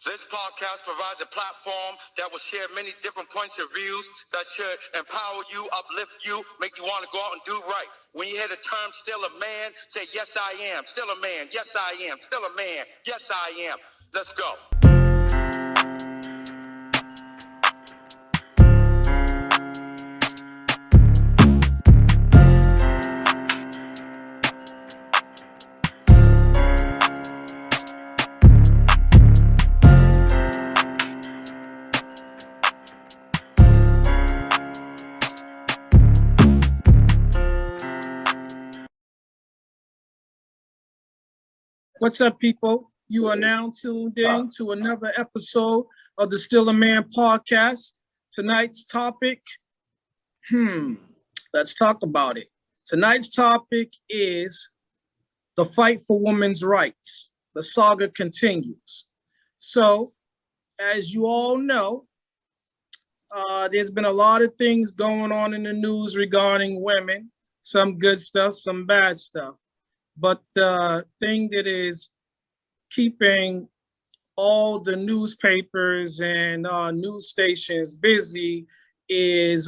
This podcast provides a platform that will share many different points of views that should empower you, uplift you, make you want to go out and do right. When you hear the term still a man, say, yes, I am. Still a man. Yes, I am. Still a man. Yes, I am. Let's go. What's up, people? You are now tuned in to another episode of the Still a Man podcast. Tonight's topic, let's talk about it. Tonight's topic is the fight for women's rights. The saga continues. So, as you all know, there's been a lot of things going on in the news regarding women, some good stuff, some bad stuff. But the thing that is keeping all the newspapers and news stations busy is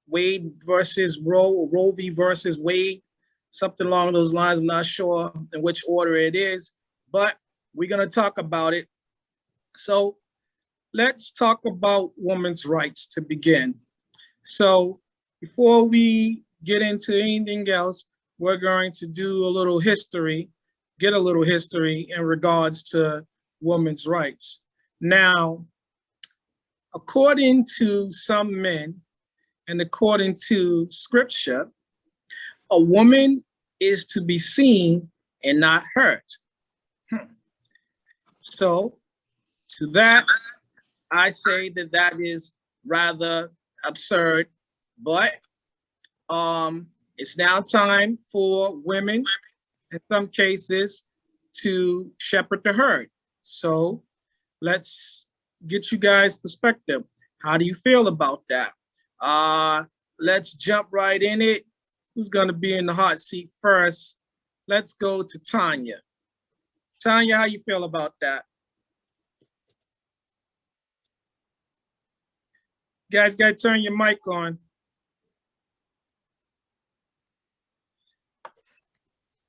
Wade versus Roe v. versus Wade, something along those lines. I'm not sure in which order it is, but we're gonna talk about it. So let's talk about women's rights to begin. So before we get into anything else, we're going to do a little history, get a little history in regards to women's rights. Now, according to some men and according to scripture, a woman is to be seen and not heard. So to that, I say that is rather absurd, but it's now time for women, in some cases, to shepherd the herd. So let's get you guys' perspective. How do you feel about that? Let's jump right in it. Who's gonna be in the hot seat first? Let's go to Tanya. Tanya, how you feel about that? You guys gotta turn your mic on.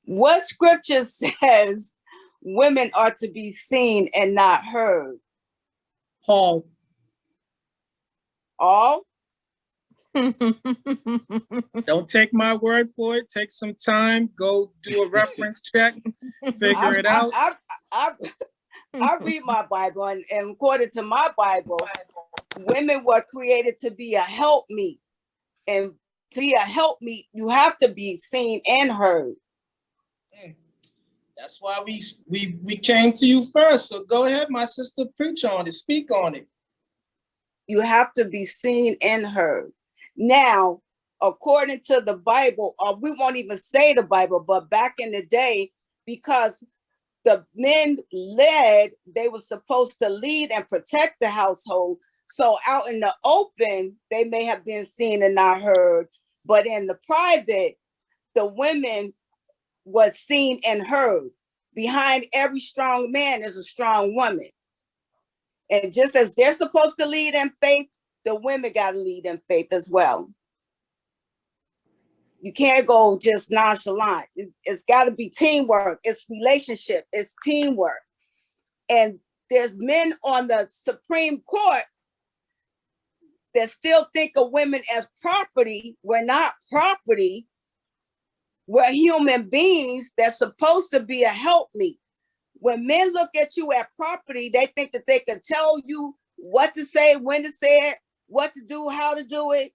What scripture says women are to be seen and not heard? Paul. All? Don't take my word for it. Take some time. Go do a reference check. Figure it out. I read my Bible, and according to my Bible, women were created to be a helpmeet. And to be a helpmeet, you have to be seen and heard. That's why we came to you first. So go ahead, my sister, preach on it, speak on it. You have to be seen and heard. Now, according to the Bible, or we won't even say the Bible, but back in the day, because the men led, they were supposed to lead and protect the household. So out in the open, they may have been seen and not heard, but in the private, the women was seen and heard. Behind every strong man is a strong woman. And just as they're supposed to lead in faith, the women got to lead in faith as well. You can't go just nonchalant. It's got to be teamwork. It's relationship. It's teamwork. And there's men on the Supreme Court that still think of women as property. We're not property. We're human beings that's supposed to be a helpmeet. When men look at you as property, they think that they can tell you what to say, when to say it, what to do, how to do it.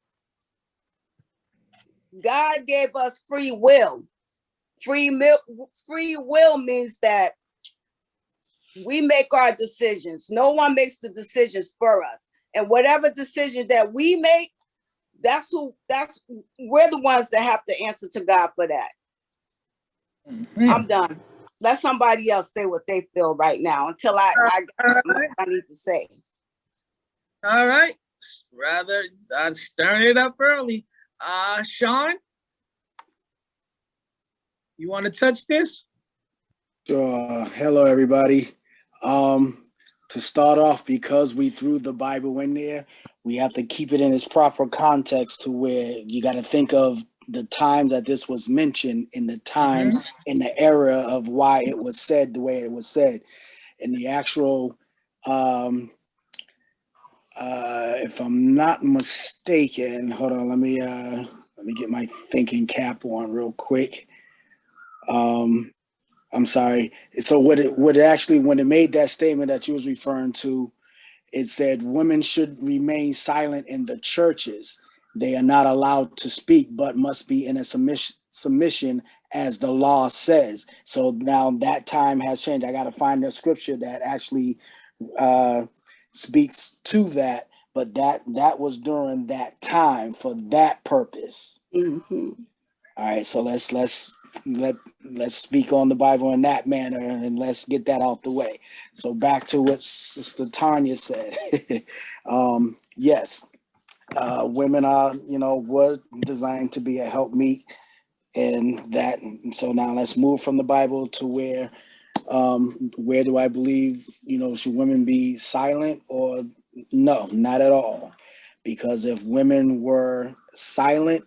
God gave us free will. Free will means that we make our decisions. No one makes the decisions for us. And whatever decision that we make, we're the ones that have to answer to God for that. Mm-hmm. I'm done. Let somebody else say what they feel right now until I need to say. All right. Rather, I'm stirring it up early. Sean, you want to touch this? Hello, everybody. To start off, because we threw the Bible in there, we have to keep it in its proper context to where you got to think of the time that this was mentioned in the times in the era of why it was said the way it was said. In the actual, if I'm not mistaken, hold on, let me get my thinking cap on real quick. I'm sorry. So what it actually, when it made that statement that you was referring to, it said women should remain silent in the churches. They are not allowed to speak, but must be in a submission as the law says. So now that time has changed. I got to find a scripture that actually speaks to that. But that was during that time for that purpose. Mm-hmm. All right, so let's speak on the Bible in that manner, and let's get that out the way. So back to what Sister Tanya said. Yes, women are, were designed to be a helpmeet, and that. And so now let's move from the Bible to where do I believe, should women be silent or no, not at all? Because if women were silent,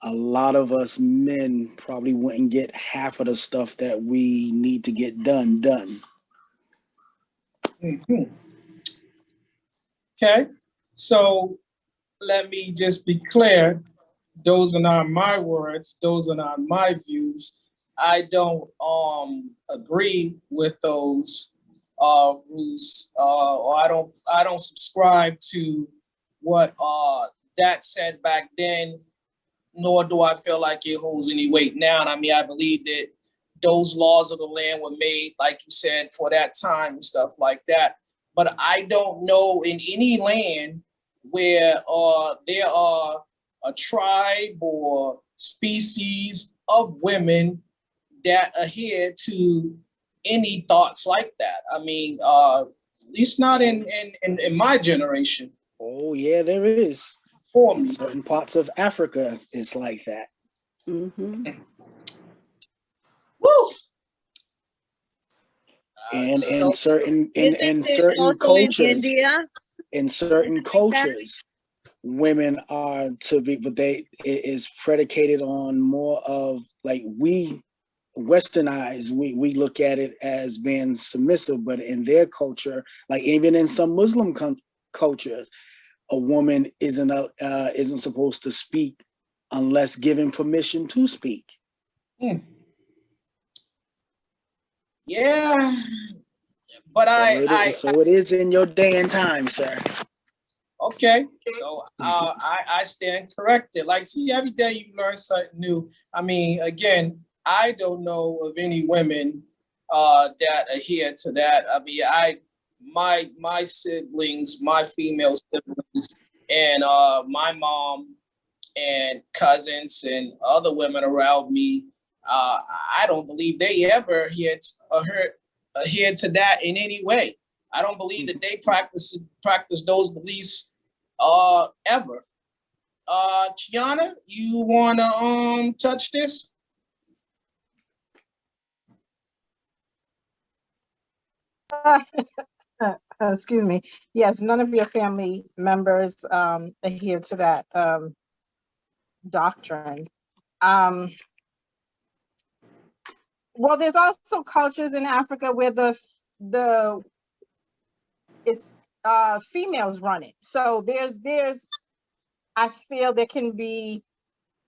a lot of us men probably wouldn't get half of the stuff that we need to get done. Mhm. Okay, so let me just be clear. Those are not my words. Those are not my views. I don't agree with those rules, or I don't subscribe to what that said back then, nor do I feel like it holds any weight now. And I mean, I believe that those laws of the land were made, like you said, for that time and stuff like that. But I don't know in any land where there are a tribe or species of women that adhere to any thoughts like that. I mean, at least not in my generation. Oh yeah, there is. For In me. certain parts of Africa, it's like that. Mm-hmm. Woo! And So Isn't in it certain also in cultures, India? in certain Something like that? cultures, women are to be, but it is predicated on more of like we westernized, we look at it as being submissive, but in their culture, like even in some Muslim cultures, a woman isn't supposed to speak unless given permission to speak. yeah, but So it is in your day and time, sir. okay. So I stand corrected. Like, see, every day you learn something new. I mean, again, I don't know of any women that adhere to that. I mean, my siblings, my female siblings, and my mom and cousins and other women around me, I don't believe they ever adhered to that in any way. I don't believe that they practice those beliefs ever. Kiana, you wanna touch this? Excuse me. Yes, none of your family members adhere to that doctrine. Well, there's also cultures in Africa where the it's females run it. So there's I feel there can be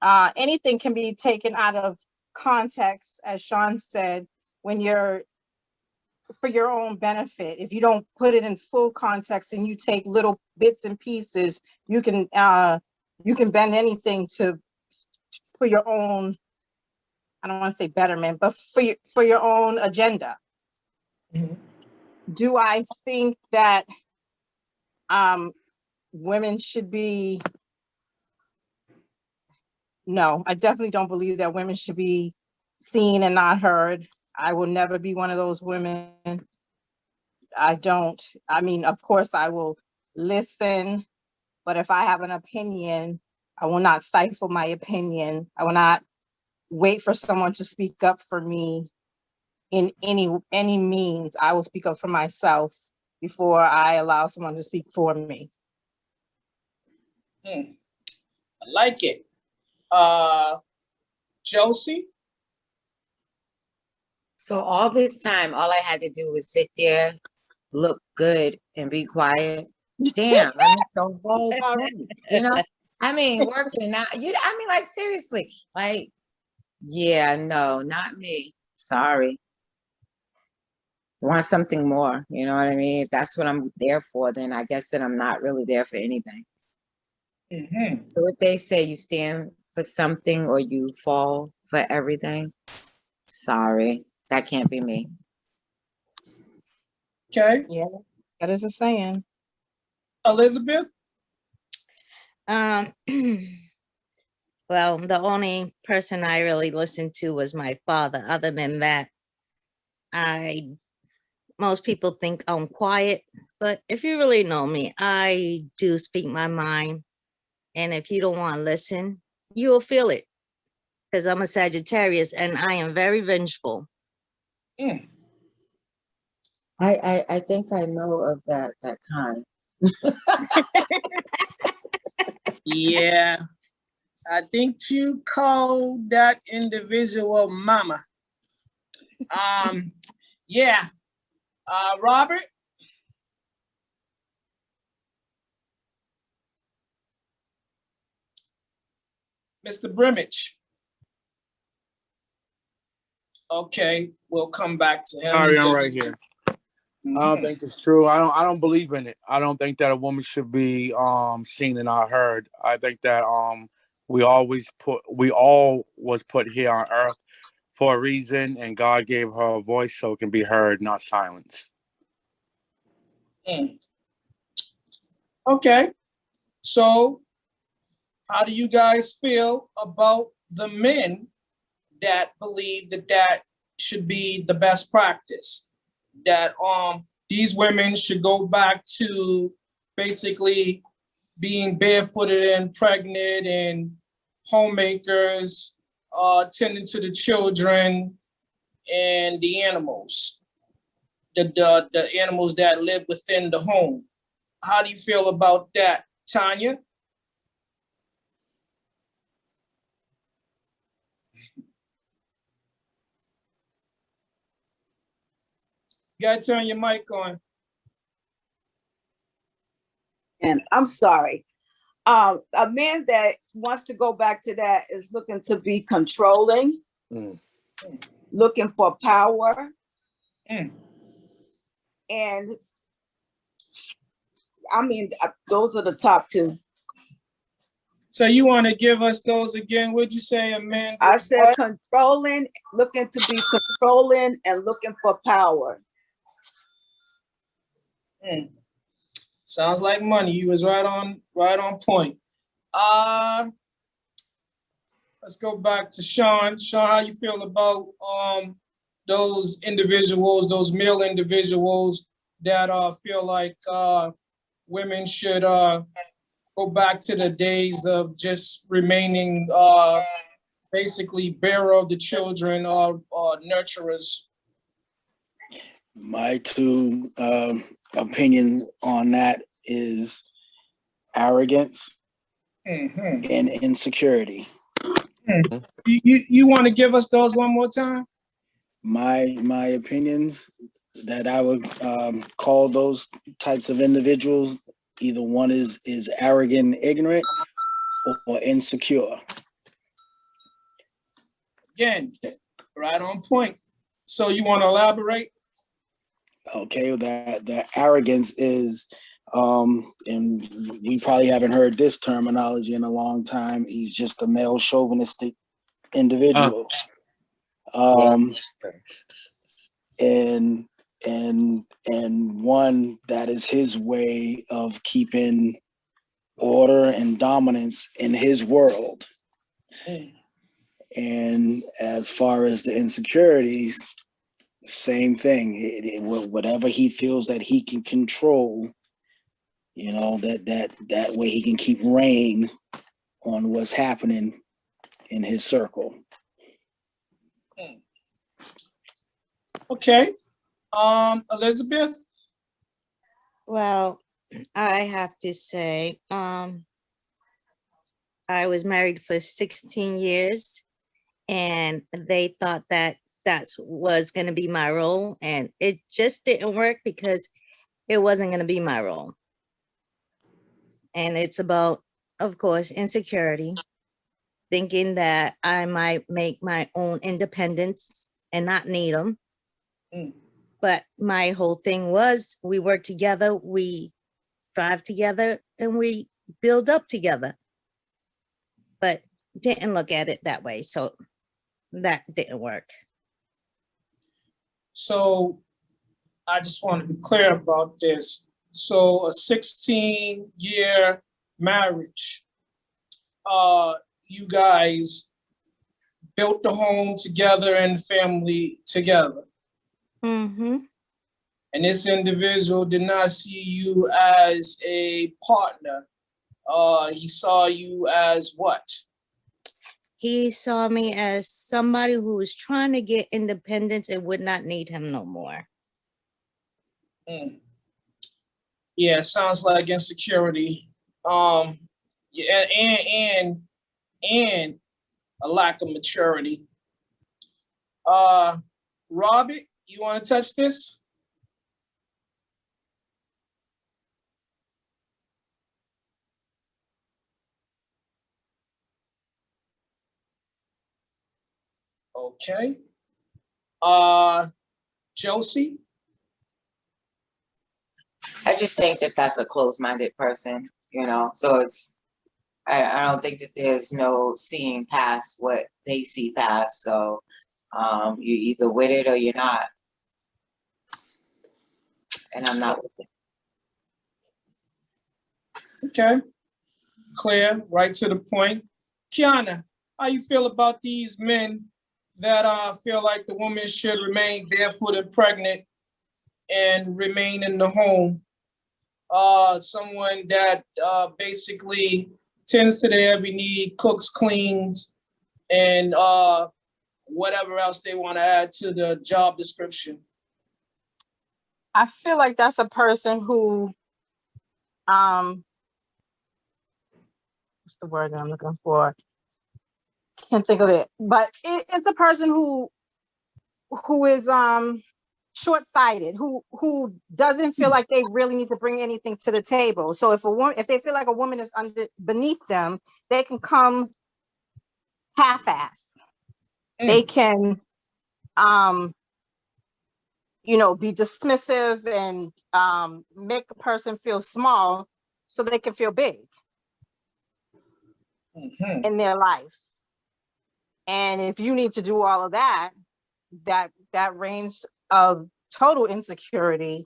anything can be taken out of context, as Sean said, when you're for your own benefit. If you don't put it in full context and you take little bits and pieces, you can bend anything for your own, I don't want to say betterment, but for your own agenda. Mm-hmm. Do I think that women should be? No, I definitely don't believe that women should be seen and not heard. I will never be one of those women. I don't. I mean, of course, I will listen, but if I have an opinion, I will not stifle my opinion. I will not wait for someone to speak up for me in any means. I will speak up for myself before I allow someone to speak for me. I like it. Josie? So all this time, all I had to do was sit there, look good, and be quiet. Damn, I missed the whole already. You know, I mean, working now. I mean, like seriously, like, yeah, no, not me. Sorry. Want something more. You know what I mean? If that's what I'm there for, then I guess that I'm not really there for anything. So what they say, you stand for something or you fall for everything. Sorry, that can't be me. Okay. Yeah, that is a saying. Elizabeth? Um, well, the only person I really listened to was my father. Other than that, most people think I'm quiet, but if you really know me, I do speak my mind. And if you don't want to listen, you'll feel it because I'm a Sagittarius and I am very vengeful. I think I know of that kind. Yeah. I think you call that individual mama. Yeah. Robert? Mr. Brimage? Okay, we'll come back to him. Sorry, I'm right here. I don't think it's true. I don't believe in it. I don't think that a woman should be seen and not heard. I think that we all was put here on earth for a reason, and God gave her a voice so it can be heard, not silenced. Okay. So how do you guys feel about the men that believe that that should be the best practice? That these women should go back to basically being barefooted and pregnant and homemakers, tending to the children and the animals, the animals that live within the home. How do you feel about that, Tanya? You gotta turn your mic on. And I'm sorry. A man that wants to go back to that is looking to be controlling, looking for power. And I mean, those are the top two. So you want to give us those again? Would you say, Amanda? I said controlling, looking to be controlling and looking for power. Sounds like money. You was right on point. Let's go back to Sean. Sean, how you feel about those individuals, those male individuals that feel like women should go back to the days of just remaining basically bearer of the children or nurturers? My two opinion on that is arrogance and insecurity. You want to give us those one more time? My opinions that I would call those types of individuals, either one is arrogant and ignorant or insecure. Again, right on point. So you want to elaborate? Okay, that arrogance is, and we probably haven't heard this terminology in a long time. He's just a male chauvinistic individual. And one that is his way of keeping order and dominance in his world. And as far as the insecurities, same thing. Whatever he feels that he can control, you know, that way he can keep reign on what's happening in his circle. Okay. Elizabeth? Well, I have to say, I was married for 16 years and they thought that was going to be my role, and it just didn't work because it wasn't going to be my role. And it's about, of course, insecurity, thinking that I might make my own independence and not need them. Mm. But my whole thing was we work together, we thrive together, and we build up together. But didn't look at it that way. So that didn't work. So I just want to be clear about this. So a 16-year marriage, you guys built the home together and family together. Mm-hmm. And this individual did not see you as a partner. He saw you as what? He saw me as somebody who was trying to get independence and would not need him no more. Mm. Yeah, sounds like insecurity. Yeah, and a lack of maturity. Robert, you want to touch this? Okay. Josie? I just think that that's a closed-minded person, you know. So I don't think that there's no seeing past what they see past. So you either with it or you're not. And I'm not with it. Okay. Clear, right to the point. Kiana, how you feel about these men that feel like the woman should remain barefoot and pregnant and remain in the home? Someone that basically tends to their every need, cooks, cleans, and whatever else they want to add to the job description. I feel like that's a person who, what's the word that I'm looking for? Can't think of it, but it's a person who is short-sighted, who doesn't feel like they really need to bring anything to the table. So if they feel like a woman is beneath them, they can come half-ass. They can be dismissive and make a person feel small so they can feel big in their life. And if you need to do all of that range of total insecurity,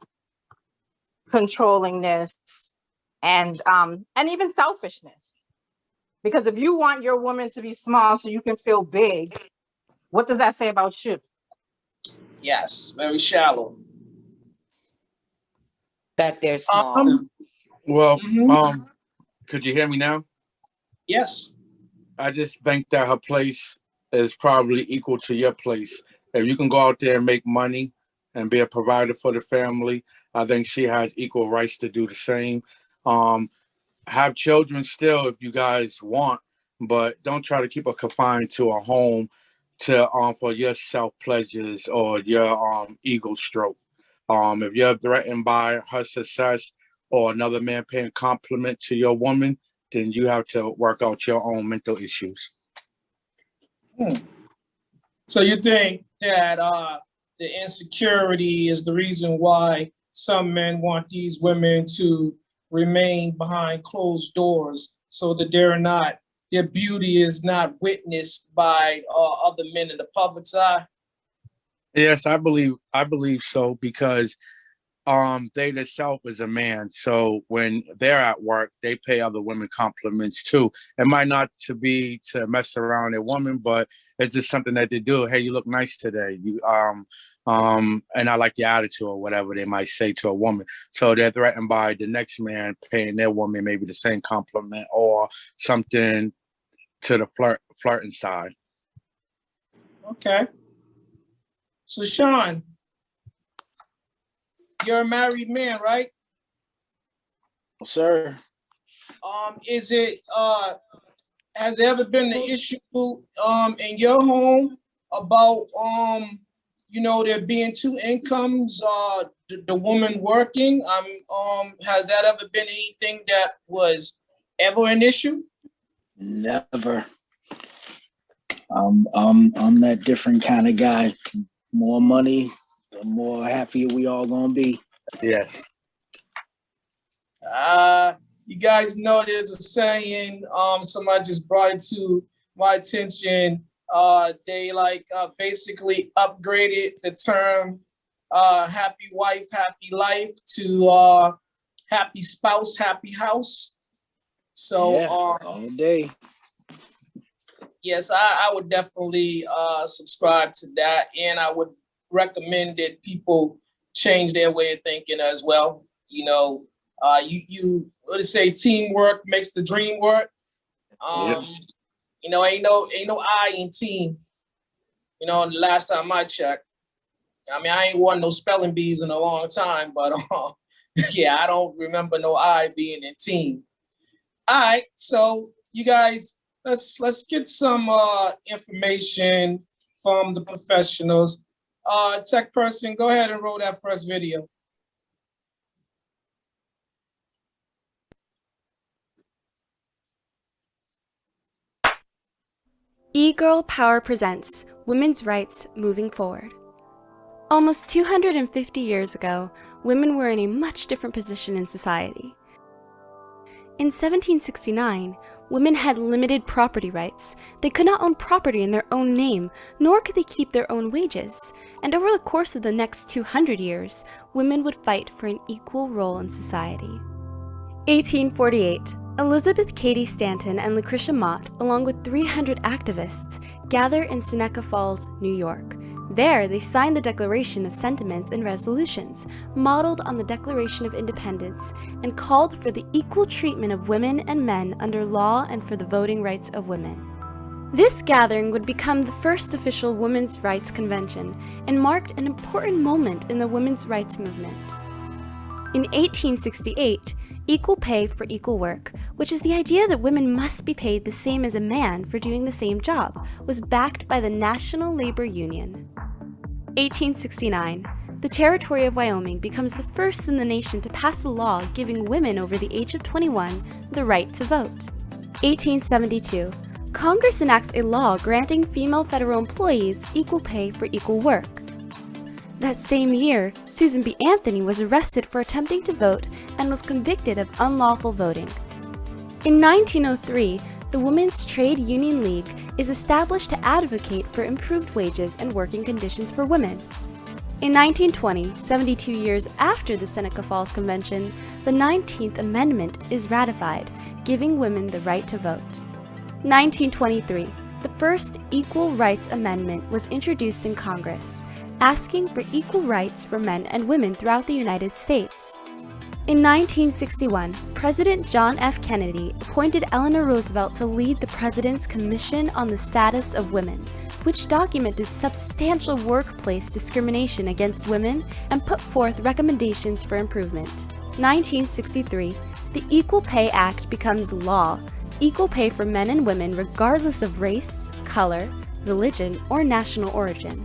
controllingness, and even selfishness. Because if you want your woman to be small so you can feel big, what does that say about you? Yes, very shallow. That they're small. Well, could you hear me now? Yes. I just think that her place is probably equal to your place. If you can go out there and make money and be a provider for the family, I think she has equal rights to do the same. Have children still if you guys want, but don't try to keep her confined to a home to for your self pleasures or your ego stroke. If you're threatened by her success or another man paying compliment to your woman, then you have to work out your own mental issues. So you think that the insecurity is the reason why some men want these women to remain behind closed doors so that their beauty is not witnessed by other men in the public's eye? Yes, I believe so because they themselves is a man. So when they're at work, they pay other women compliments too. It might not to be to mess around a woman, but it's just something that they do. Hey, you look nice today. And I like your attitude or whatever they might say to a woman. So they're threatened by the next man paying their woman maybe the same compliment or something to the flirting side. Okay. So Sean, you're a married man, right? Sir. Is it has there ever been an issue in your home about there being two incomes, the woman working? Has that ever been anything that was ever an issue? Never. I'm that different kind of guy. More money, the more happier we all gonna be. Yes. You guys know there's a saying, somebody just brought it to my attention. They basically upgraded the term happy wife, happy life to happy spouse, happy house. So yeah, all day. Yes, I would definitely subscribe to that, and I would recommend that people change their way of thinking as well. You what to say, teamwork makes the dream work. Ain't no I in team. The last time I checked, I ain't won no spelling bees in a long time, but yeah, I don't remember no I being in team. All right, so you guys, let's get some information from the professionals. Tech person, go ahead and roll that first video. E-Girl Power presents Women's Rights Moving Forward. Almost 250 years ago, women were in a much different position in society. In 1769, women had limited property rights. They could not own property in their own name, nor could they keep their own wages. And over the course of the next 200 years, women would fight for an equal role in society. 1848. Elizabeth Cady Stanton and Lucretia Mott, along with 300 activists, gather in Seneca Falls, New York. There, they signed the Declaration of Sentiments and Resolutions, modeled on the Declaration of Independence, and called for the equal treatment of women and men under law and for the voting rights of women. This gathering would become the first official women's rights convention and marked an important moment in the women's rights movement. In 1868, equal pay for equal work, which is the idea that women must be paid the same as a man for doing the same job, was backed by the National Labor Union. 1869. The territory of Wyoming becomes the first in the nation to pass a law giving women over the age of 21 the right to vote. 1872. Congress enacts a law granting female federal employees equal pay for equal work. That same year, Susan B. Anthony was arrested for attempting to vote and was convicted of unlawful voting. In 1903, the Women's Trade Union League is established to advocate for improved wages and working conditions for women. In 1920, 72 years after the Seneca Falls Convention, the 19th Amendment is ratified, giving women the right to vote. 1923, the first Equal Rights Amendment was introduced in Congress, asking for equal rights for men and women throughout the United States. In 1961, President John F. Kennedy appointed Eleanor Roosevelt to lead the President's Commission on the Status of Women, which documented substantial workplace discrimination against women and put forth recommendations for improvement. 1963, the Equal Pay Act becomes law, equal pay for men and women regardless of race, color, religion, or national origin.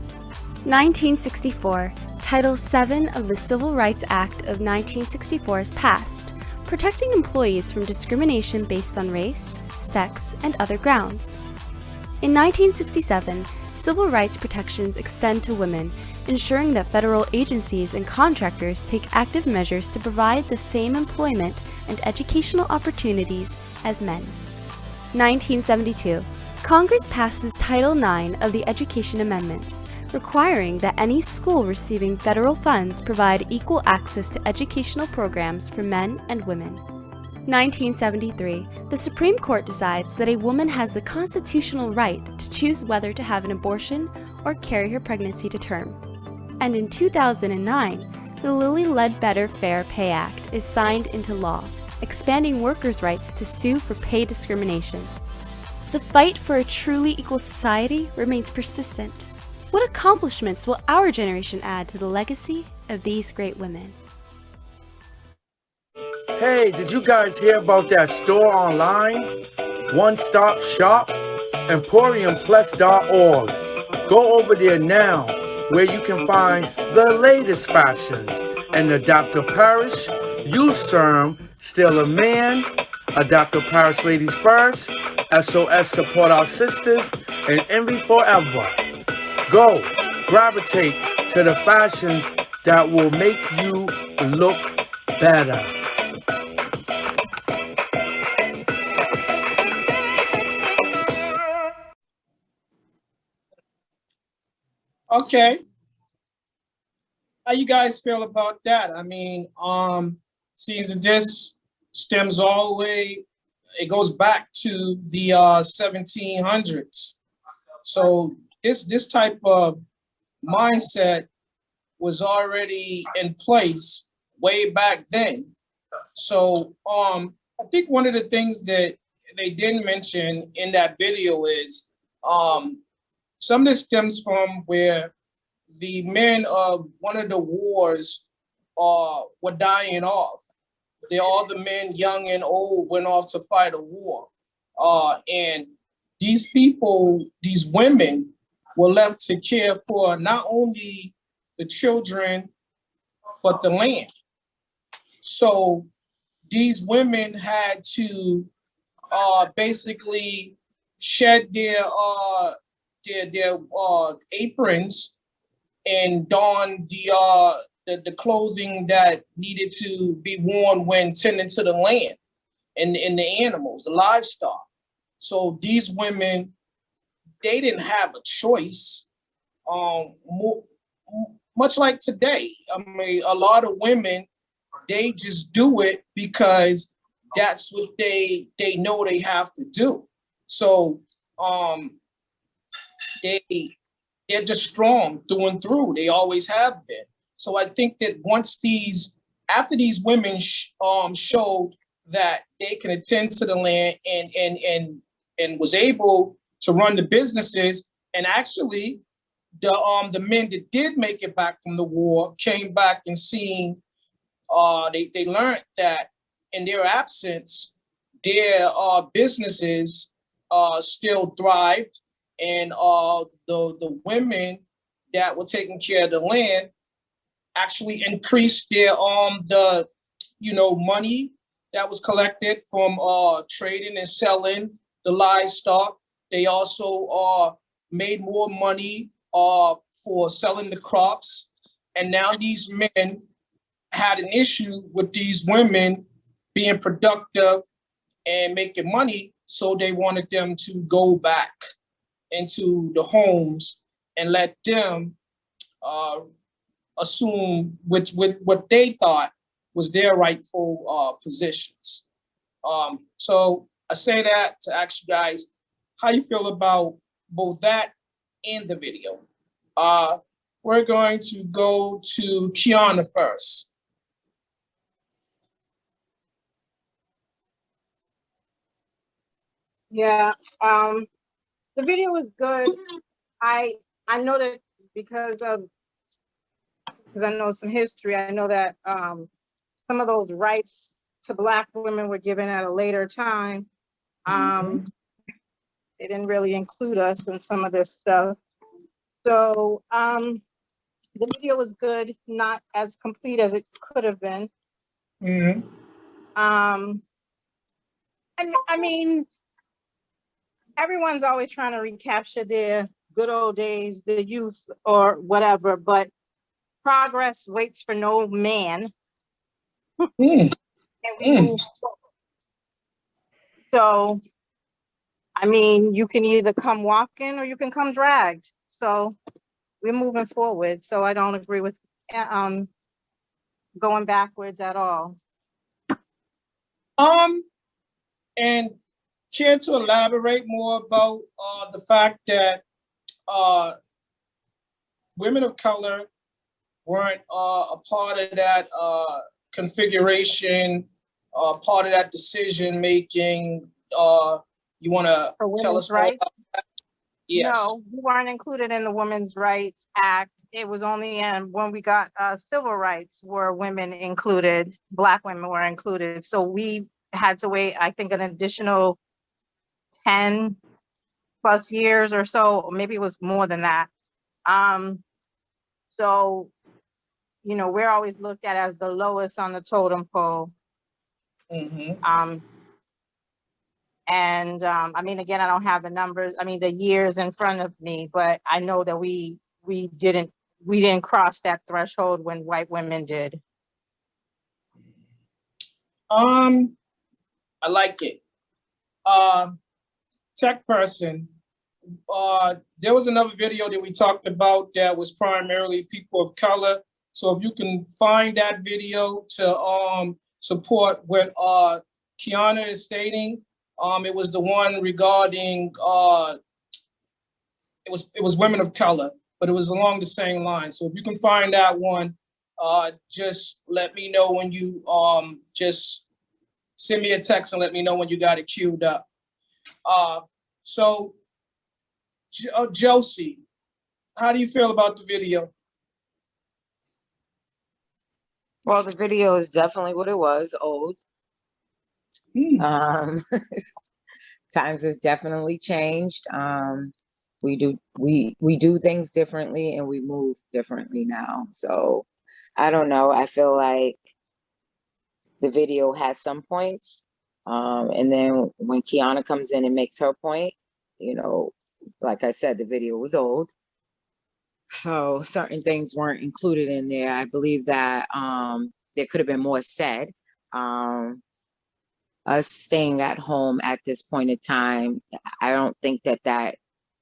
1964, Title VII of the Civil Rights Act of 1964 is passed, protecting employees from discrimination based on race, sex, and other grounds. In 1967, civil rights protections extend to women, ensuring that federal agencies and contractors take active measures to provide the same employment and educational opportunities as men. 1972, Congress passes Title IX of the Education Amendments, requiring that any school receiving federal funds provide equal access to educational programs for men and women. 1973, the Supreme Court decides that a woman has the constitutional right to choose whether to have an abortion or carry her pregnancy to term. And in 2009, the Lilly Ledbetter Fair Pay Act is signed into law, expanding workers' rights to sue for pay discrimination. The fight for a truly equal society remains persistent. What accomplishments will our generation add to the legacy of these great women? Hey, did you guys hear about that store online? One Stop Shop? EmporiumPlus.org. Go over there now, where you can find the latest fashions and the Dr. Parrish Youth Serum, Still a Man, a Dr. Parrish Ladies First, SOS Support Our Sisters, and Envy Forever. Go, gravitate to the fashions that will make you look better. Okay. How you guys feel about that? I mean, seems that this stems all the way, it goes back to the 1700s. So this type of mindset was already in place way back then. So I think one of the things that they didn't mention in that video is some of this stems from where the men of one of the wars were dying off. All the men, young and old, went off to fight a war. And these people, these women, were left to care for not only the children, but the land. So these women had to basically shed their aprons and don the clothing that needed to be worn when tending to the land and the animals, the livestock. So these women, they didn't have a choice. Much like today, I mean, a lot of women, they just do it because that's what they know they have to do. So they're just strong through and through. They always have been. So I think that after these women showed that they can attend to the land and was able to run the businesses, and actually the men that did make it back from the war came back and seen, they learned that in their absence, their businesses still thrived, and the women that were taking care of the land actually increased their money that was collected from trading and selling the livestock. They also made more money for selling the crops, and now these men had an issue with these women being productive and making money, so they wanted them to go back into the homes and let them assume with what they thought was their rightful positions. So I say that to ask you guys how you feel about both that and the video. We're going to go to Kiana first. Yeah, the video was good. I know that because I know some history. I know that some of those rights to Black women were given at a later time. They didn't really include us in some of this stuff. So the video was good, not as complete as it could have been. Mm-hmm. I mean, everyone's always trying to recapture their good old days, the youth or whatever, but progress waits for no man. And we move forward. So, I mean, you can either come walking or you can come dragged. So we're moving forward. So I don't agree with going backwards at all. And care to elaborate more about the fact that women of color weren't a part of that configuration, part of that decision making? You want to tell us right? more about that? Yes. No, we weren't included in the Women's Rights Act. It was only in when we got civil rights were women included, Black women were included. So we had to wait, I think, an additional 10 plus years or so, or maybe it was more than that. So, you know, we're always looked at as the lowest on the totem pole. Mm-hmm. I mean, again, I don't have the numbers, I mean, the years in front of me, but I know that we didn't cross that threshold when white women did. I like it. Tech person. There was another video that we talked about that was primarily people of color. So if you can find that video to support what Kiana is stating, it was the one regarding it was women of color, but it was along the same line. So if you can find that one, just let me know when you just send me a text and let me know when you got it queued up. So Josie, how do you feel about the video? Well, the video is definitely what it was, old. Times has definitely changed. We do things differently and we move differently now. So I don't know. I feel like the video has some points. And then when Kiana comes in and makes her point, you know, like I said, the video was old. So certain things weren't included in there. I believe that there could have been more said. Us staying at home at this point in time, I don't think that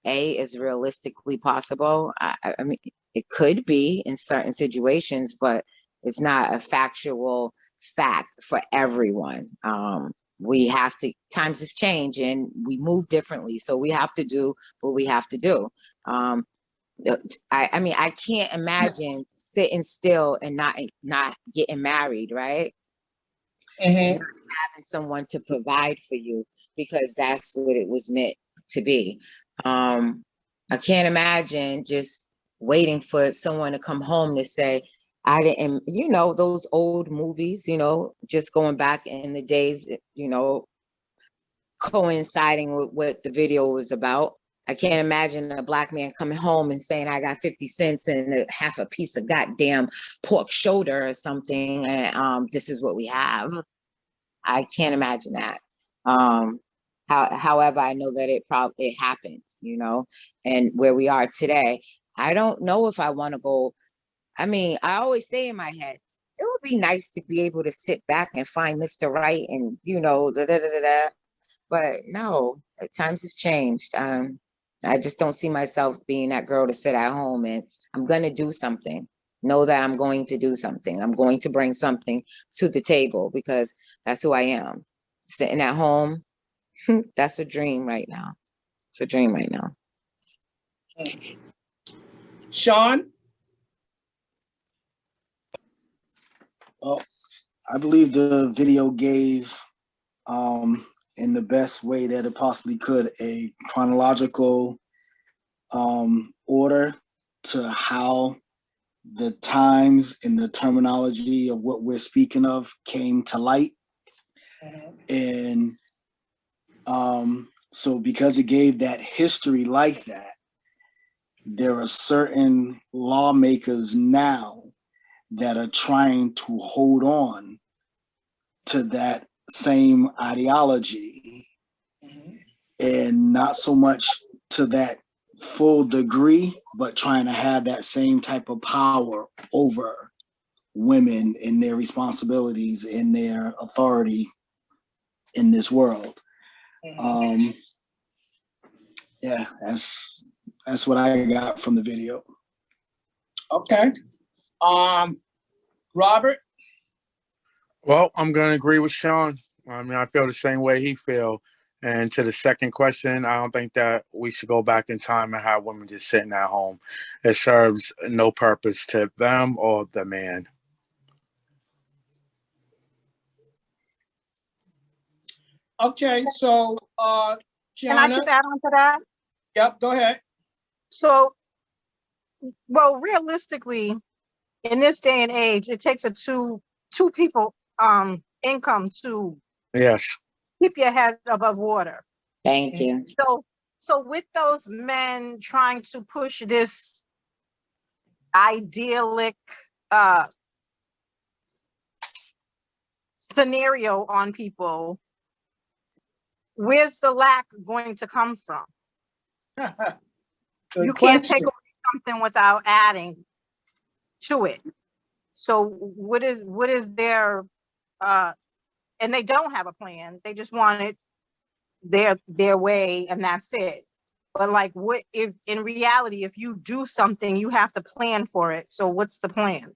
is realistically possible. I mean, it could be in certain situations, but it's not a factual fact for everyone. We have to, times have changed and we move differently. So we have to do what we have to do. I mean, I can't imagine sitting still and not getting married, right? And not having someone to provide for you because that's what it was meant to be. I can't imagine just waiting for someone to come home to say, I didn't, you know, those old movies, you know, just going back in the days, you know, coinciding with what the video was about. I can't imagine a Black man coming home and saying, I got 50 cents and half a piece of goddamn pork shoulder or something. And this is what we have. I can't imagine that. However, I know that it happened, you know, and where we are today, I don't know if I want to go. I mean, I always say in my head, it would be nice to be able to sit back and find Mr. Right and, you know, but no, times have changed. I just don't see myself being that girl to sit at home and I'm going to do something. Know that I'm going to do something. I'm going to bring something to the table because that's who I am. Sitting at home, that's a dream right now. It's a dream right now. Sean? Well, I believe the video gave, in the best way that it possibly could, a chronological order to how the times and the terminology of what we're speaking of came to light. And so because it gave that history like that, there are certain lawmakers now that are trying to hold on to that same ideology and not so much to that full degree, but trying to have that same type of power over women in their responsibilities and their authority in this world. Yeah, that's what I got from the video. Okay. Robert? Well, I'm going to agree with Sean. I mean, I feel the same way he feel. And to the second question, I don't think that we should go back in time and have women just sitting at home. It serves no purpose to them or the man. Okay, so Can I Kiana? just add on to that? Yep, go ahead. So, well, realistically, in this day and age, it takes a two people income to Yes. keep your head above water. Thank you. So with those men trying to push this idyllic uh scenario on people, where's the lack going to come from? Good You can't question. take away something without adding to it. So what is their and they don't have a plan. They just want it their way and that's it. But like what if in reality if you do something you have to plan for it. So what's the plan?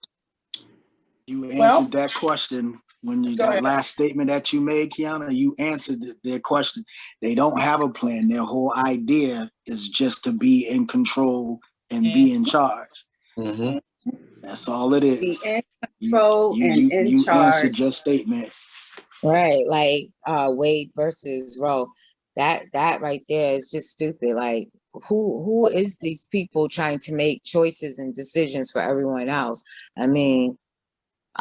You Well, answered that question when you go that ahead. last statement that you made, Kiana. You answered their question. They don't have a plan. Their whole idea is just to be in control and be in charge. Mm-hmm. That's all it Be is. in You control and you in you answered charge. your statement. Right. Like Wade versus Roe. That right there is just stupid. Like who is these people trying to make choices and decisions for everyone else? I mean,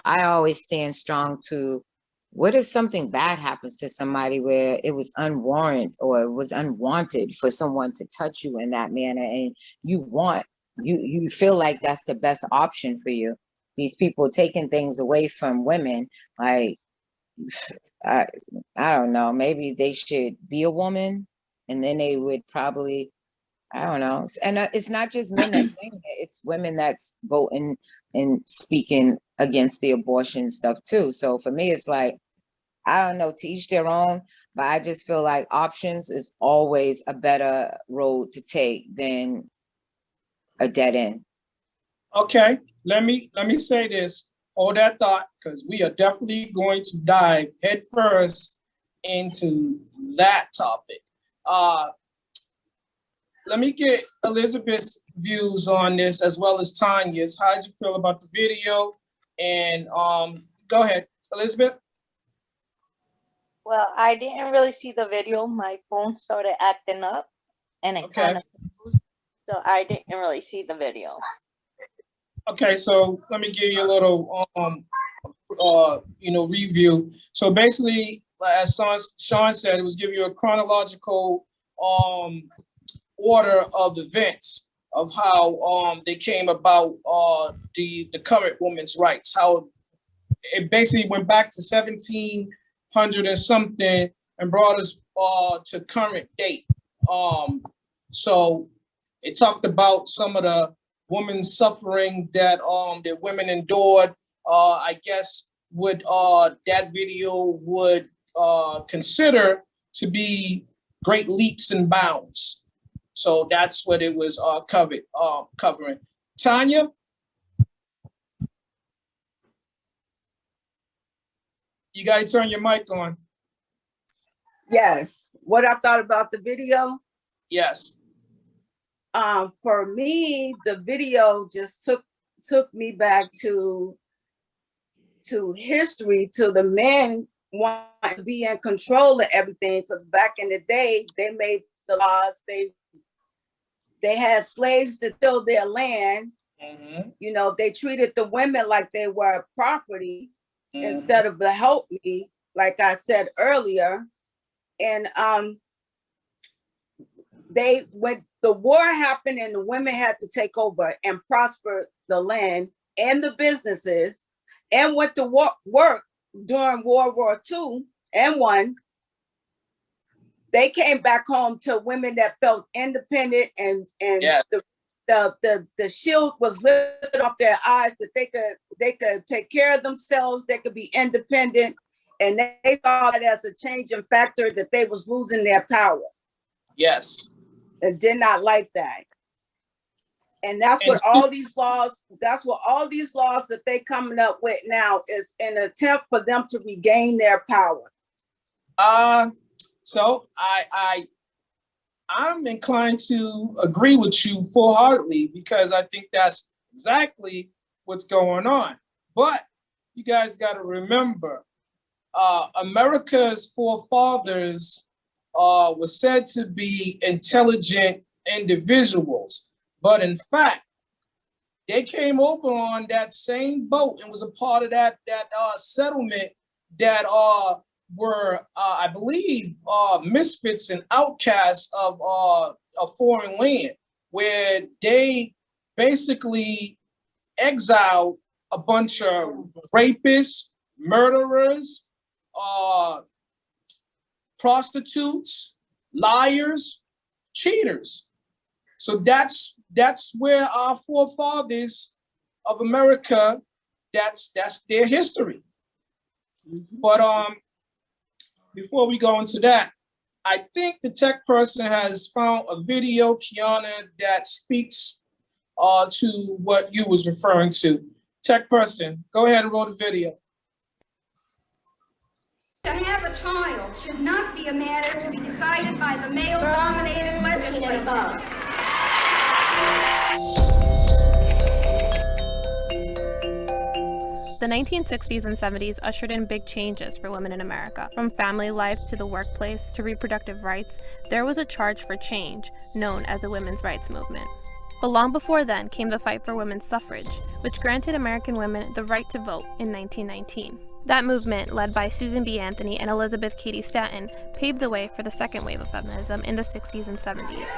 I always stand strong to what if something bad happens to somebody where it was unwarranted or it was unwanted for someone to touch you in that manner and you feel like that's the best option for you. These people taking things away from women, like I I don't know, maybe they should be a woman and then they would probably I don't know. And it's not just men that's saying it, it's women that's voting and speaking against the abortion stuff too. So for me, it's like, I don't know, to each their own, but I just feel like options is always a better road to take than a dead end. Okay, let me say this. Hold that thought, because we are definitely going to dive headfirst into that topic. Uh, let me get Elizabeth's views on this as well as Tanya's. How did you feel about the video? And go ahead, Elizabeth. Well, I didn't really see the video. My phone started acting up and it Okay. kind of froze, so I didn't really see the video. Okay, so let me give you a little review. So basically, as Sean said, it was giving you a chronological order of events of how they came about the current women's rights, how it basically went back to 1700 and something and brought us to current date. So it talked about some of the women's suffering that women endured. I guess would that video would consider to be great leaps and bounds. So that's what it was covering. Tanya? You gotta turn your mic on. Yes. What I thought about the video? Yes. For me, the video just took me back to history, to the men want to be in control of everything. Because back in the day, they made the laws. They had slaves to till their land. Mm-hmm. You know, they treated the women like they were property Mm-hmm. instead of the help me, like I said earlier. And when the war happened and the women had to take over and prosper the land and the businesses and went to work during World War II and one, they came back home to women that felt independent and Yeah. the shield was lifted off their eyes that they could take care of themselves, they could be independent, and they saw it as a changing factor that they was losing their power. Yes. And did not like that. And that's what all these laws that they coming up with now is an attempt for them to regain their power. So I'm inclined to agree with you full-heartedly because I think that's exactly what's going on. But you guys got to remember, America's forefathers was said to be intelligent individuals. But in fact, they came over on that same boat and was a part of that settlement that were, I believe, misfits and outcasts of a foreign land, where they basically exiled a bunch of rapists, murderers, prostitutes, liars, cheaters. So that's where our forefathers of America, that's their history. But before we go into that, I think the tech person has found a video, Kiana, that speaks to what you was referring to. Tech person, go ahead and roll the video. To have a child should not be a matter to be decided by the male-dominated legislature. The 1960s and 70s ushered in big changes for women in America. From family life to the workplace to reproductive rights, there was a charge for change known as the women's rights movement. But long before then came the fight for women's suffrage, which granted American women the right to vote in 1919. That movement, led by Susan B. Anthony and Elizabeth Cady Stanton, paved the way for the second wave of feminism in the 60s and 70s.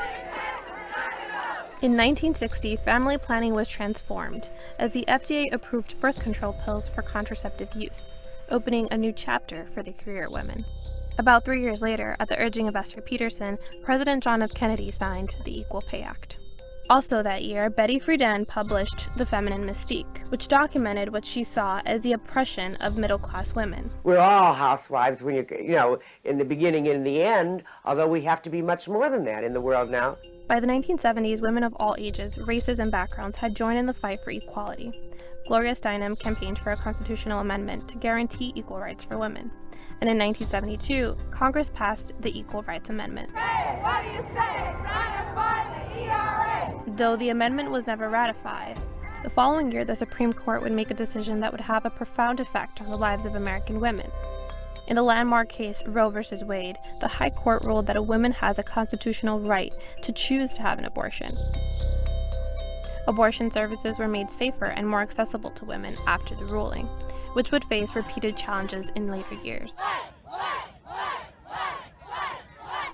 In 1960, family planning was transformed as the FDA approved birth control pills for contraceptive use, opening a new chapter for the career women. About 3 years later, at the urging of Esther Peterson, President John F. Kennedy signed the Equal Pay Act. Also that year, Betty Friedan published The Feminine Mystique, which documented what she saw as the oppression of middle-class women. We're all housewives when in the beginning and in the end, although we have to be much more than that in the world now. By the 1970s, women of all ages, races, and backgrounds had joined in the fight for equality. Gloria Steinem campaigned for a constitutional amendment to guarantee equal rights for women. And in 1972, Congress passed the Equal Rights Amendment. Hey, what do you say? Ratify the ERA! Though the amendment was never ratified, the following year the Supreme Court would make a decision that would have a profound effect on the lives of American women. In the landmark case Roe v. Wade, the High Court ruled that a woman has a constitutional right to choose to have an abortion. Abortion services were made safer and more accessible to women after the ruling, which would face repeated challenges in later years.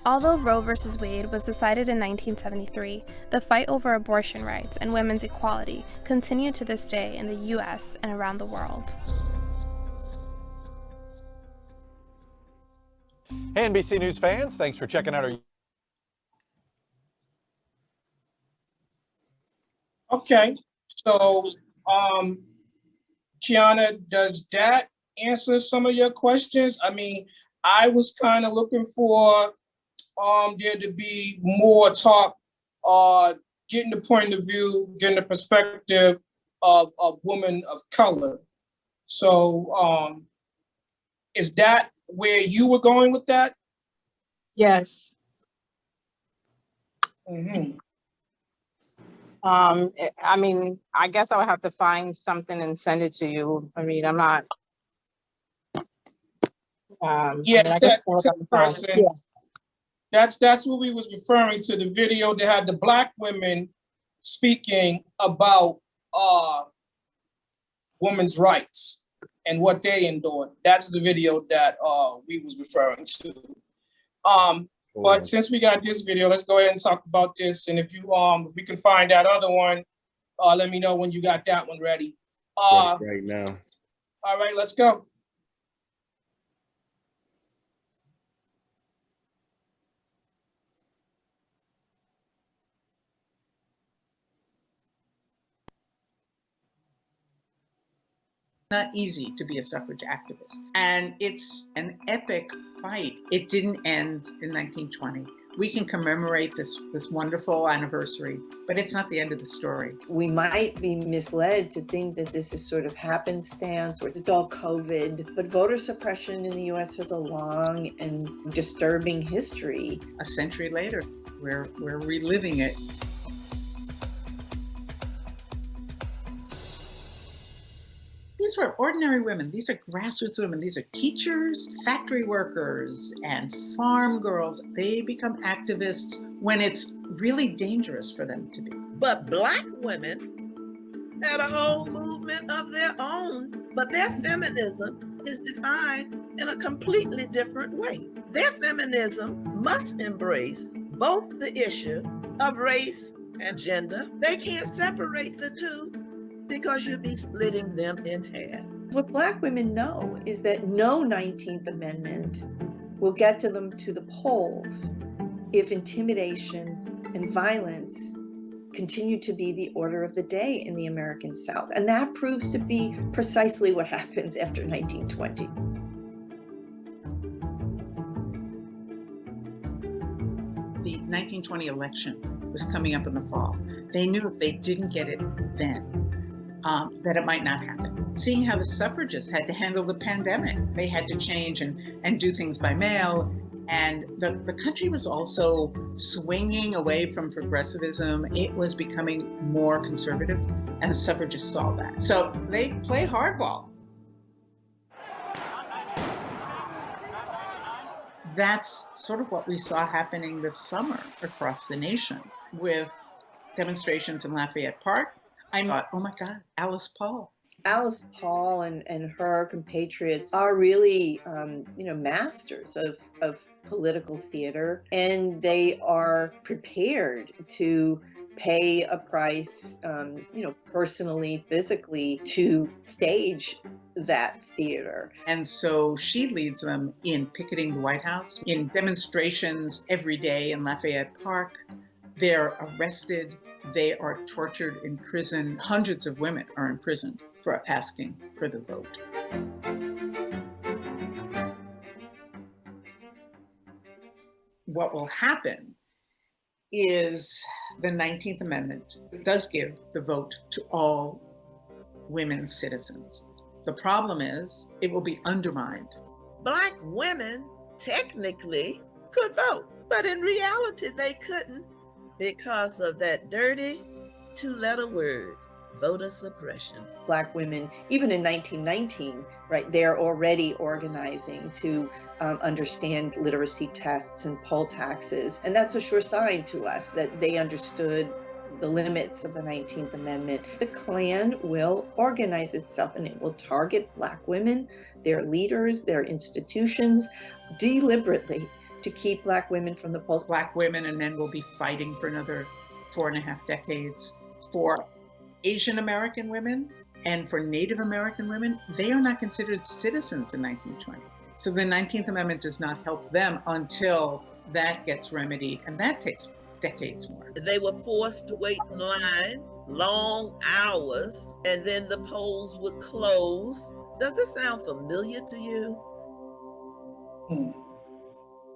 Although Roe v. Wade was decided in 1973, the fight over abortion rights and women's equality continued to this day in the U.S. and around the world. Hey, NBC News fans, thanks for checking out our... Okay, so Kiana, does that answer some of your questions? I mean, I was kind of looking for there to be more talk, getting the point of view, getting the perspective of women of color. So is that where you were going with that? Yes. Mm-hmm. I mean, I guess I would have to find something and send it to you. I mean, I'm not. Person. That's what we was referring to, the video that had the Black women speaking about women's rights and what they endured. That's the video that we was referring to. But since we got this video, let's go ahead and talk about this. And if we can find that other one, let me know when you got that one ready. Right now. All right, let's go. Not easy to be a suffrage activist. And it's an epic fight. It didn't end in 1920. We can commemorate this wonderful anniversary, but it's not the end of the story. We might be misled to think that this is sort of happenstance or it's all COVID, but voter suppression in the US has a long and disturbing history. A century later, we're reliving it. these were ordinary women. These are grassroots women. These are teachers, factory workers, and farm girls. They become activists when it's really dangerous for them to be. But Black women had a whole movement of their own, but their feminism is defined in a completely different way. Their feminism must embrace both the issue of race and gender. They can't separate the two because you'd be splitting them in half. What Black women know is that no 19th Amendment will get to them to the polls if intimidation and violence continue to be the order of the day in the American South. And that proves to be precisely what happens after 1920. The 1920 election was coming up in the fall. They knew if they didn't get it then, that it might not happen. Seeing how the suffragists had to handle the pandemic, they had to change and do things by mail. And the country was also swinging away from progressivism. It was becoming more conservative, and the suffragists saw that. So they play hardball. That's sort of what we saw happening this summer across the nation with demonstrations in Lafayette Park. I thought, oh my God, Alice Paul. Alice Paul and her compatriots are really, masters of political theater, and they are prepared to pay a price, personally, physically, to stage that theater. And so she leads them in picketing the White House, in demonstrations every day in Lafayette Park. They're arrested, they are tortured in prison. Hundreds of women are imprisoned for asking for the vote. What will happen is the 19th Amendment does give the vote to all women citizens. The problem is it will be undermined. Black women technically could vote, but in reality they couldn't because of that dirty two-letter word, voter suppression. Black women, even in 1919, right, they're already organizing to understand literacy tests and poll taxes. And that's a sure sign to us that they understood the limits of the 19th Amendment. The Klan will organize itself and it will target Black women, their leaders, their institutions, deliberately to keep Black women from the polls. Black women and men will be fighting for another 4.5 decades. For Asian American women and for Native American women, they are not considered citizens in 1920. So the 19th Amendment does not help them until that gets remedied, and that takes decades more. They were forced to wait in line long hours, and then the polls would close. Does this sound familiar to you?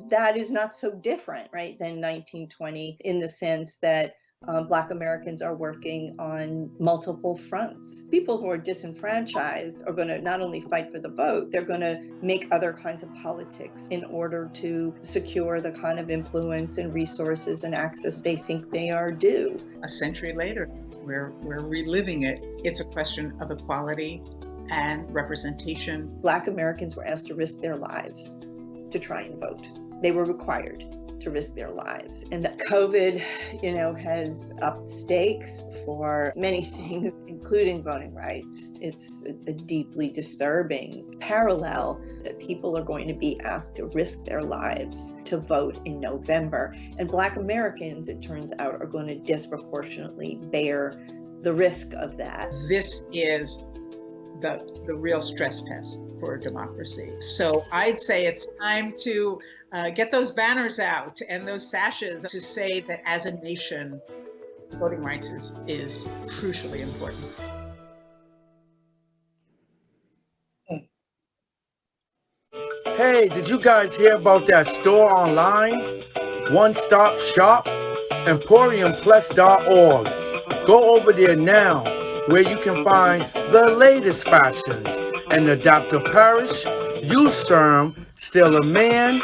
That is not so different, right, than 1920 in the sense that Black Americans are working on multiple fronts. People who are disenfranchised are going to not only fight for the vote, they're going to make other kinds of politics in order to secure the kind of influence and resources and access they think they are due. A century later, we're reliving it. It's a question of equality and representation. Black Americans were asked to risk their lives to try and vote. They were required to risk their lives. And that COVID, has upped the stakes for many things, including voting rights. It's a deeply disturbing parallel that people are going to be asked to risk their lives to vote in November. And Black Americans, it turns out, are going to disproportionately bear the risk of that. This is the real stress test for democracy. So I'd say it's time to get those banners out and those sashes to say that as a nation, voting rights is crucially important. Hey, did you guys hear about that store online? One Stop Shop? EmporiumPlus.org. Go over there now, where you can find the latest fashions. And the Dr. Parrish Youth Serum, Still a Man,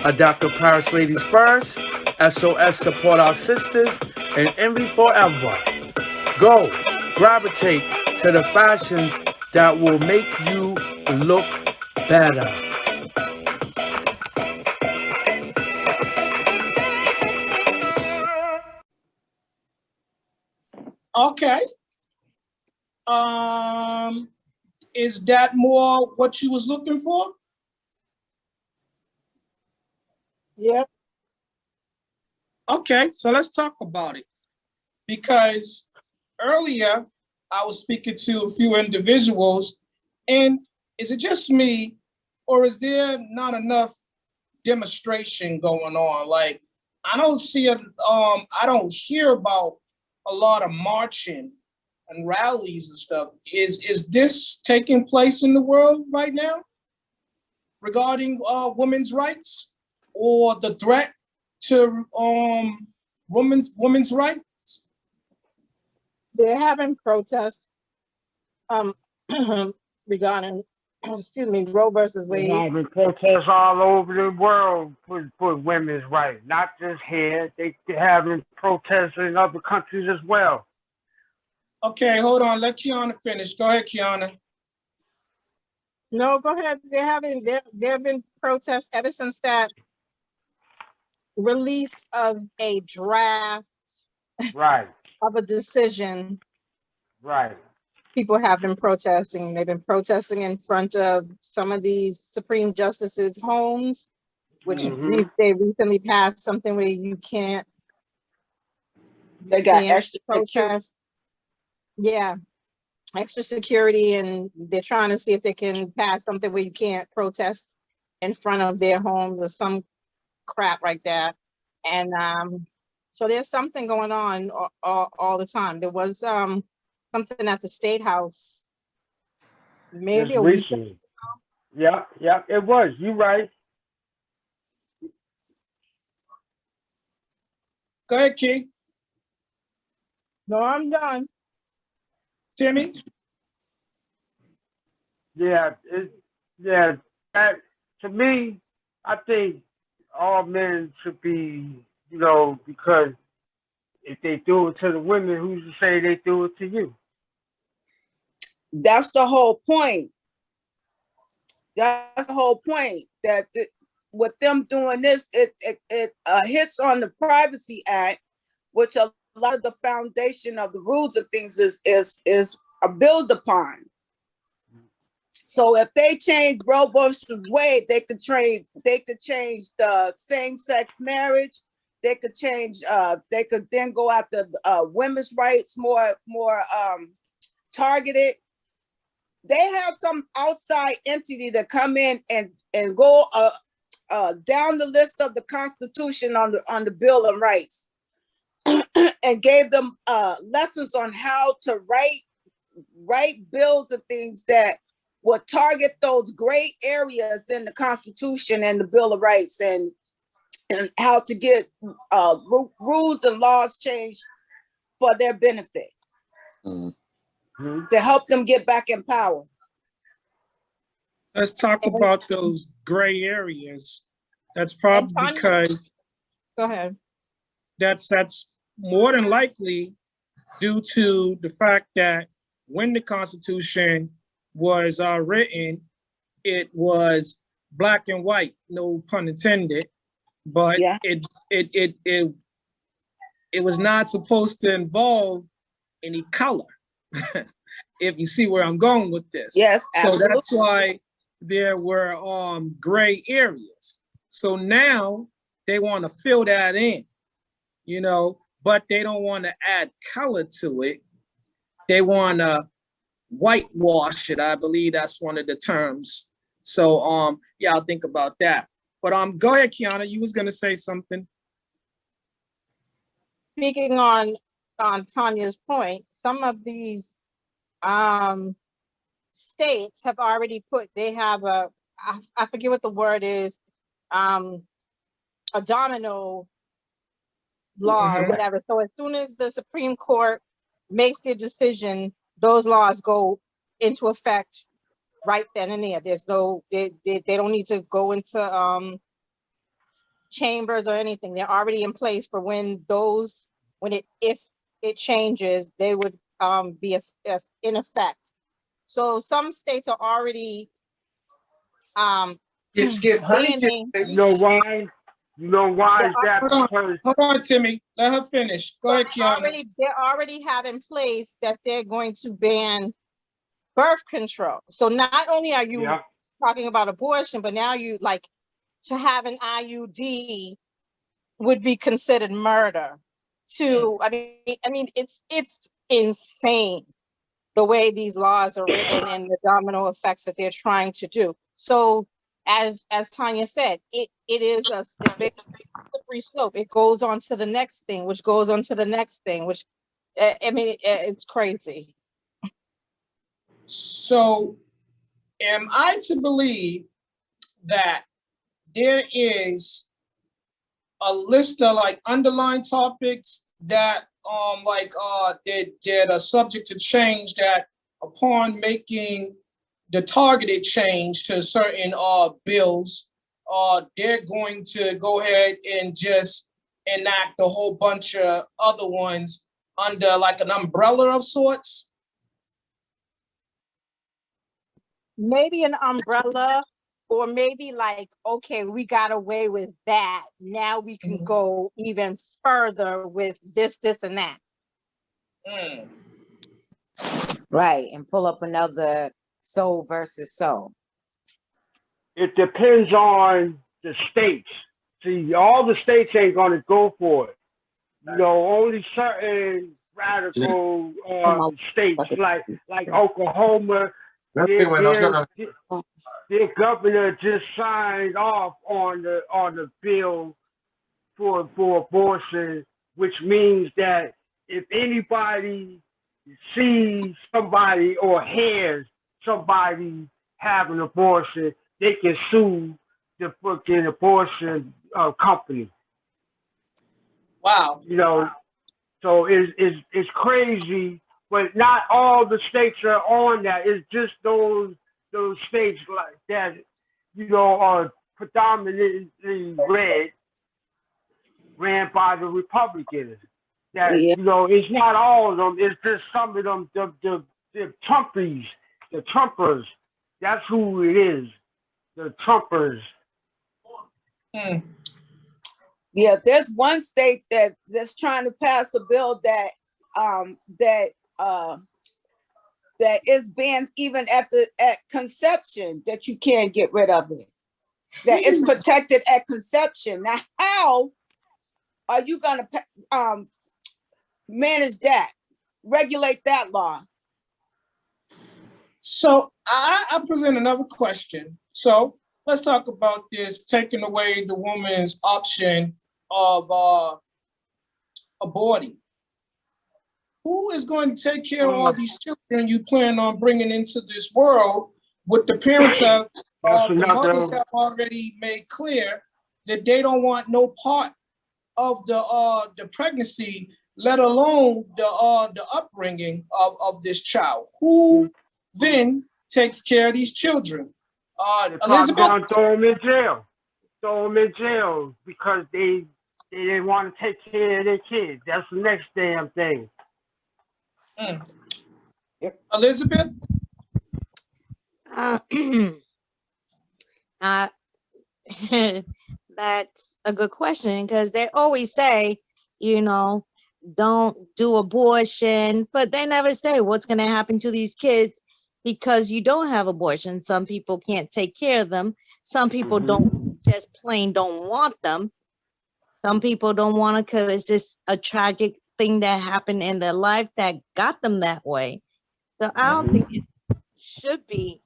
a Dr. Parrish Ladies First, SOS Support Our Sisters, and Envy Forever. Go, gravitate to the fashions that will make you look better. Okay. Is that more what you was looking for? Yep. Okay, so let's talk about it. Because earlier I was speaking to a few individuals, and is it just me, or is there not enough demonstration going on? Like, I don't see I don't hear about a lot of marching and rallies and stuff. Is this taking place in the world right now regarding women's rights or the threat to women's rights? They're having protests regarding, excuse me, Roe versus They're Wade. having protests all over the world for women's rights, not just here. They're having protests in other countries as well. Okay, hold on. Let Kiana finish. Go ahead, Kiana. No, go ahead. There have been protests ever since that release of a draft Right, of a decision. right. People have been protesting. They've been protesting in front of some of these Supreme Justices' homes, which they recently passed something where you can't They got extra security. protest. Yeah, extra security, and they're trying to see if they can pass something where you can't protest in front of their homes or some crap like that. And so there's something going on all the time. There was something at the State House maybe Just a week. recently. Yep, it was. You right. Go ahead, Key. No, I'm done. Timmy? Yeah, that, to me, I think all men should be, because if they do it to the women, who's to say they do it to you? That's the whole point. That's the whole point. That with them doing this, it hits on the Privacy Act, which a lot of the foundation of the rules of things is built upon. So if they change Roe versus Wade, they could change the same-sex marriage. They could change. They could then go after women's rights more targeted. They have some outside entity to come in and go down the list of the Constitution on the Bill of Rights and gave them lessons on how to write bills and things that would target those gray areas in the Constitution and the Bill of Rights, and how to get rules and laws changed for their benefit. To help them get back in power. Let's talk about those gray areas. That's probably because go ahead. That's more than likely due to the fact that when the Constitution was written, it was black and white, no pun intended, but it was not supposed to involve any color. If you see where I'm going with this. Yes, absolutely. So that's why there were gray areas. So now they want to fill that in, but they don't want to add color to it. They want to whitewash it. I believe that's one of the terms. So I'll think about that. But go ahead, Kiana, you was gonna say something. Speaking on Tanya's point, some of these states have already they have I forget what the word is, a domino law or whatever. So as soon as the Supreme Court makes their decision, those laws go into effect right then and there. There's no, they don't need to go into chambers or anything. They're already in place for if it changes, they would be in effect. So some states are already Skip, honey. banning. You know why? You know why is that? Because Hold on, Timmy. Let her finish. Go ahead, Kiana. They're already have in place that they're going to ban birth control. So not only are you talking about abortion, but now you like to have an IUD would be considered murder. I mean, it's insane the way these laws are written and the domino effects that they're trying to do. So as Tanya said, it is a big slippery slope. It goes on to the next thing, which goes on to the next thing, which I mean, it's crazy. So am I to believe that there is a list of like underlying topics that that are subject to change, that upon making the targeted change to certain bills, they're going to go ahead and just enact a whole bunch of other ones under like an umbrella of sorts? Maybe an umbrella, or maybe like, okay, we got away with that. Now we can go even further with this, and that. Right, and pull up another soul versus soul. it depends on the states. See, all the states ain't going to go for it. You know, only certain radical states like Oklahoma, their governor just signed off on the bill for abortion, which means that if anybody sees somebody or hears somebody have an abortion, they can sue the fucking abortion company. Wow. You know, so it's crazy, but not all the states are on that. It's just those states like that, you know, are predominantly ran by the Republicans. That you know, it's not all of them. It's just some of them. The Trumpies, the Trumpers. That's who it is. The Trumpers. Yeah, there's one state that's trying to pass a bill that is banned even at conception, that you can't get rid of it. That is protected at conception. Now, how are you going to manage that, regulate that law? So I present another question. So let's talk about this, taking away the woman's option of aborting. Who is going to take care of all these children you plan on bringing into this world, with the parents of the mothers have already made clear that they don't want no part of the pregnancy, let alone the upbringing of this child? Who then takes care of these children? Elizabeth? Throw them in jail. Throw them in jail because they didn't want to take care of their kids. That's the next damn thing. Elizabeth? That's a good question, because they always say, you know, don't do abortion, but they never say what's going to happen to these kids because you don't have abortion. Some people can't take care of them. Some people don't want them. Some people don't want to because it's just a tragic thing that happened in their life that got them that way. So I don't think it should be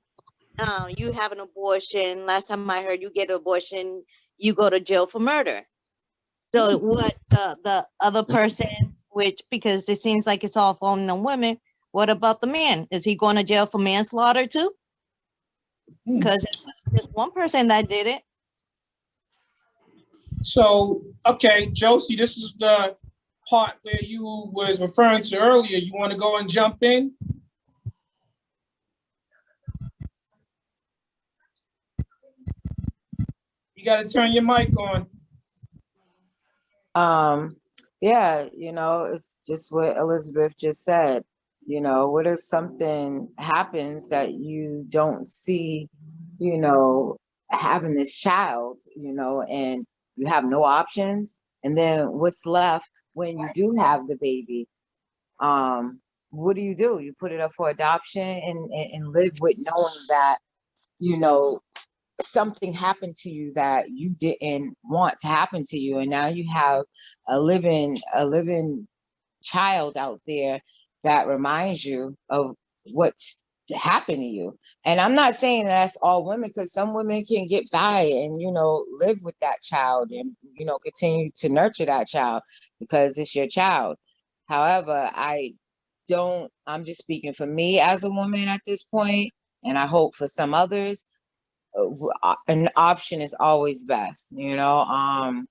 you have an abortion. Last time I heard, you get an abortion, you go to jail for murder. So what the other person, which, because it seems like it's all falling on women, what about the man? Is he going to jail for manslaughter too? Because it was just one person that did it. So, okay, Josie, this is the part where you was referring to earlier. You want to go and jump in? You got to turn your mic on. Yeah, you know, it's just what Elizabeth just said. You know, what if something happens that you don't see, you know, having this child, you know, and you have no options? And then what's left when you do have the baby? What do? You put it up for adoption and live with knowing that, you know, something happened to you that you didn't want to happen to you, and now you have a living child out there that reminds you of what's happened to you. And I'm not saying that's all women, because some women can get by and, you know, live with that child and, you know, continue to nurture that child because it's your child. However, I'm just speaking for me as a woman at this point, and I hope for some others, an option is always best, you know. I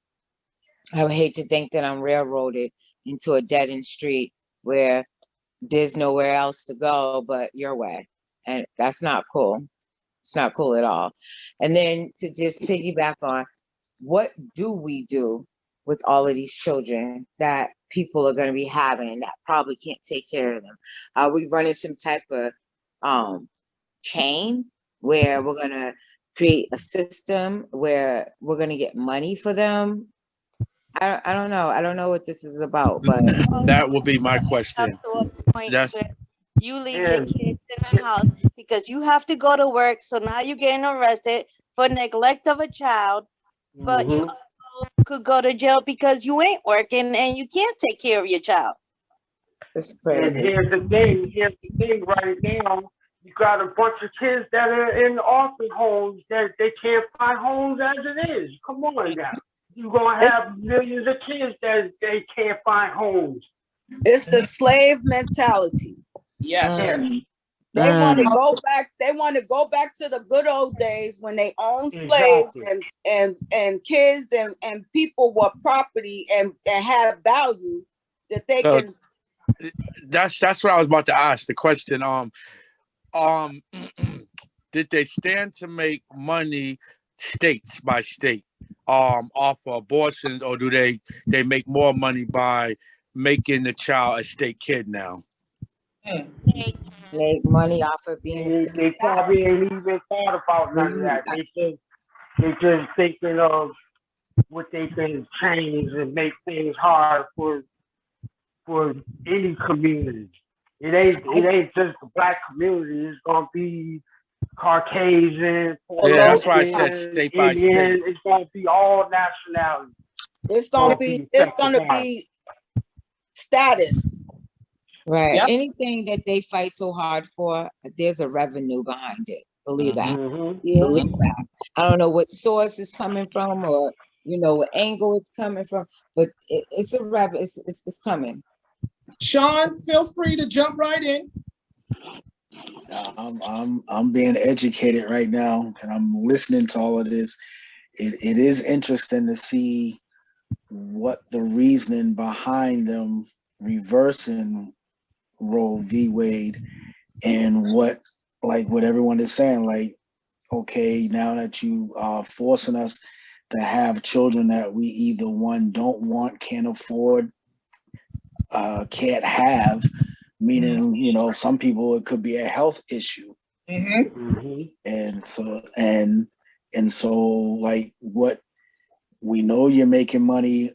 would hate to think that I'm railroaded into a dead end street where there's nowhere else to go but your way. And that's not cool. It's not cool at all. And then to just piggyback on, what do we do with all of these children that people are going to be having that probably can't take care of them? Are we running some type of chain where we're going to create a system where we're going to get money for them? I don't know. I don't know what this is about, but That would be my question. Point That's where you leave your kids in the house because you have to go to work. So now you're getting arrested for neglect of a child, but you also could go to jail because you ain't working and you can't take care of your child. it's And crazy. here's the thing, right now, you got a bunch of kids that are in orphan homes that they can't find homes as it is. Come on now. You're going to have millions of kids that they can't find homes. It's the slave mentality. Yes. They want to go back. They want to go back to the good old days when they owned slaves and kids and people were property and have value that they can. That's what I was about to ask. The question, did they stand to make money states by state off of abortions, or do they make more money by making the child a state kid now? Make money off of being a state They probably ain't even thought about none of that. They just thinking of what they can change and make things hard for any community. It ain't just the black community. It's gonna be Caucasian, Yeah, that's why I said state by Indian. state. It's gonna be all nationalities. It's gonna be status. Right. Yep. Anything that they fight so hard for, there's a revenue behind it. Believe that. Yeah. Believe that. I don't know what source it's coming from, or you know what angle it's coming from, but it's a revenue. It's coming. Sean, feel free to jump right in. I'm being educated right now, and I'm listening to all of this. It is interesting to see what the reasoning behind them reversing Roe v. Wade, and what everyone is saying. Like, okay, now that you are forcing us to have children that we either one don't want, can't afford, can't have, meaning, you know, some people it could be a health issue. And so like, what we know, you're making money,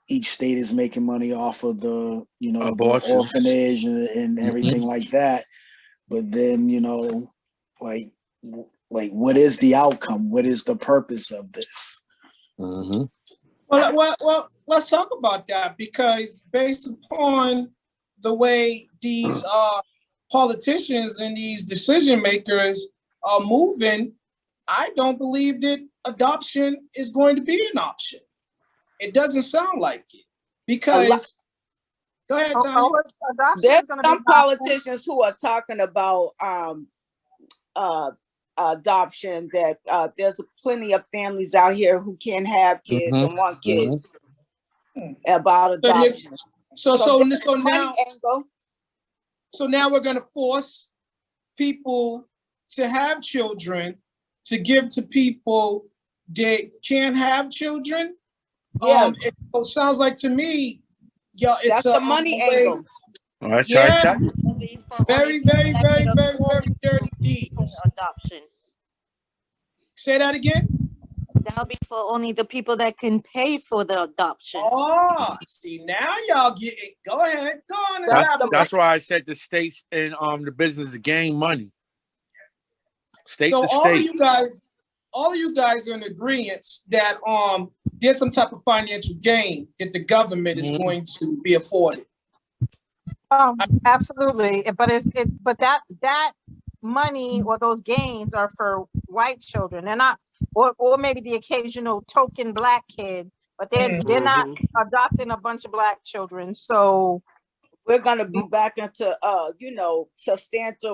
each state is making money off of the, you know, the orphanage and everything like that. But then, you know, like what is the outcome? What is the purpose of this? Well, let's talk about that, because based upon the way these politicians and these decision makers are moving, I don't believe that adoption is going to be an option. It doesn't sound like it, because go ahead, Tanya. There's some politicians who are talking about adoption, that there's plenty of families out here who can't have kids and want kids. About adoption. So now we're going to force people to have children to give to people that can't have children. Yeah. It sounds like to me, it's that's the money angle. Yeah, be for Very, only very, people that very, can very, afford very dirty deeds. adoption. Say that again. That'll be for only the people that can pay for the adoption. Oh, see, now y'all get it. Go ahead. Go on and elaborate. That's why I said the states in the business to gain money. State So to all of state. you guys are in agreement that there's some type of financial gain that the government is going to be afforded. Absolutely, but but that money or those gains are for white children. They're not, or maybe the occasional token black kid, but they're not adopting a bunch of black children. So we're gonna be back into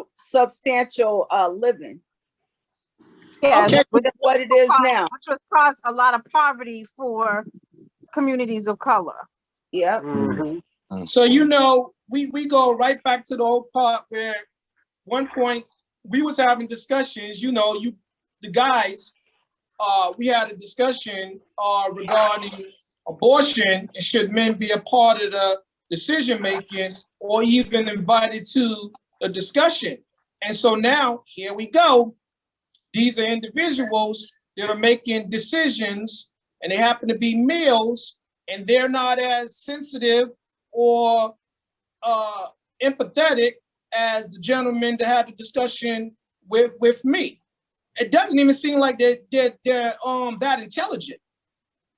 substantial living. Yeah, okay. Which is what it is now. Which would cause a lot of poverty for communities of color. Yeah. So we go right back to the old part where one point we was having discussions, the guys, we had a discussion regarding abortion and should men be a part of the decision making or even invited to the discussion. And so now here we go. These are individuals that are making decisions and they happen to be males and they're not as sensitive or empathetic as the gentleman that had the discussion with me. It doesn't even seem like they're that intelligent.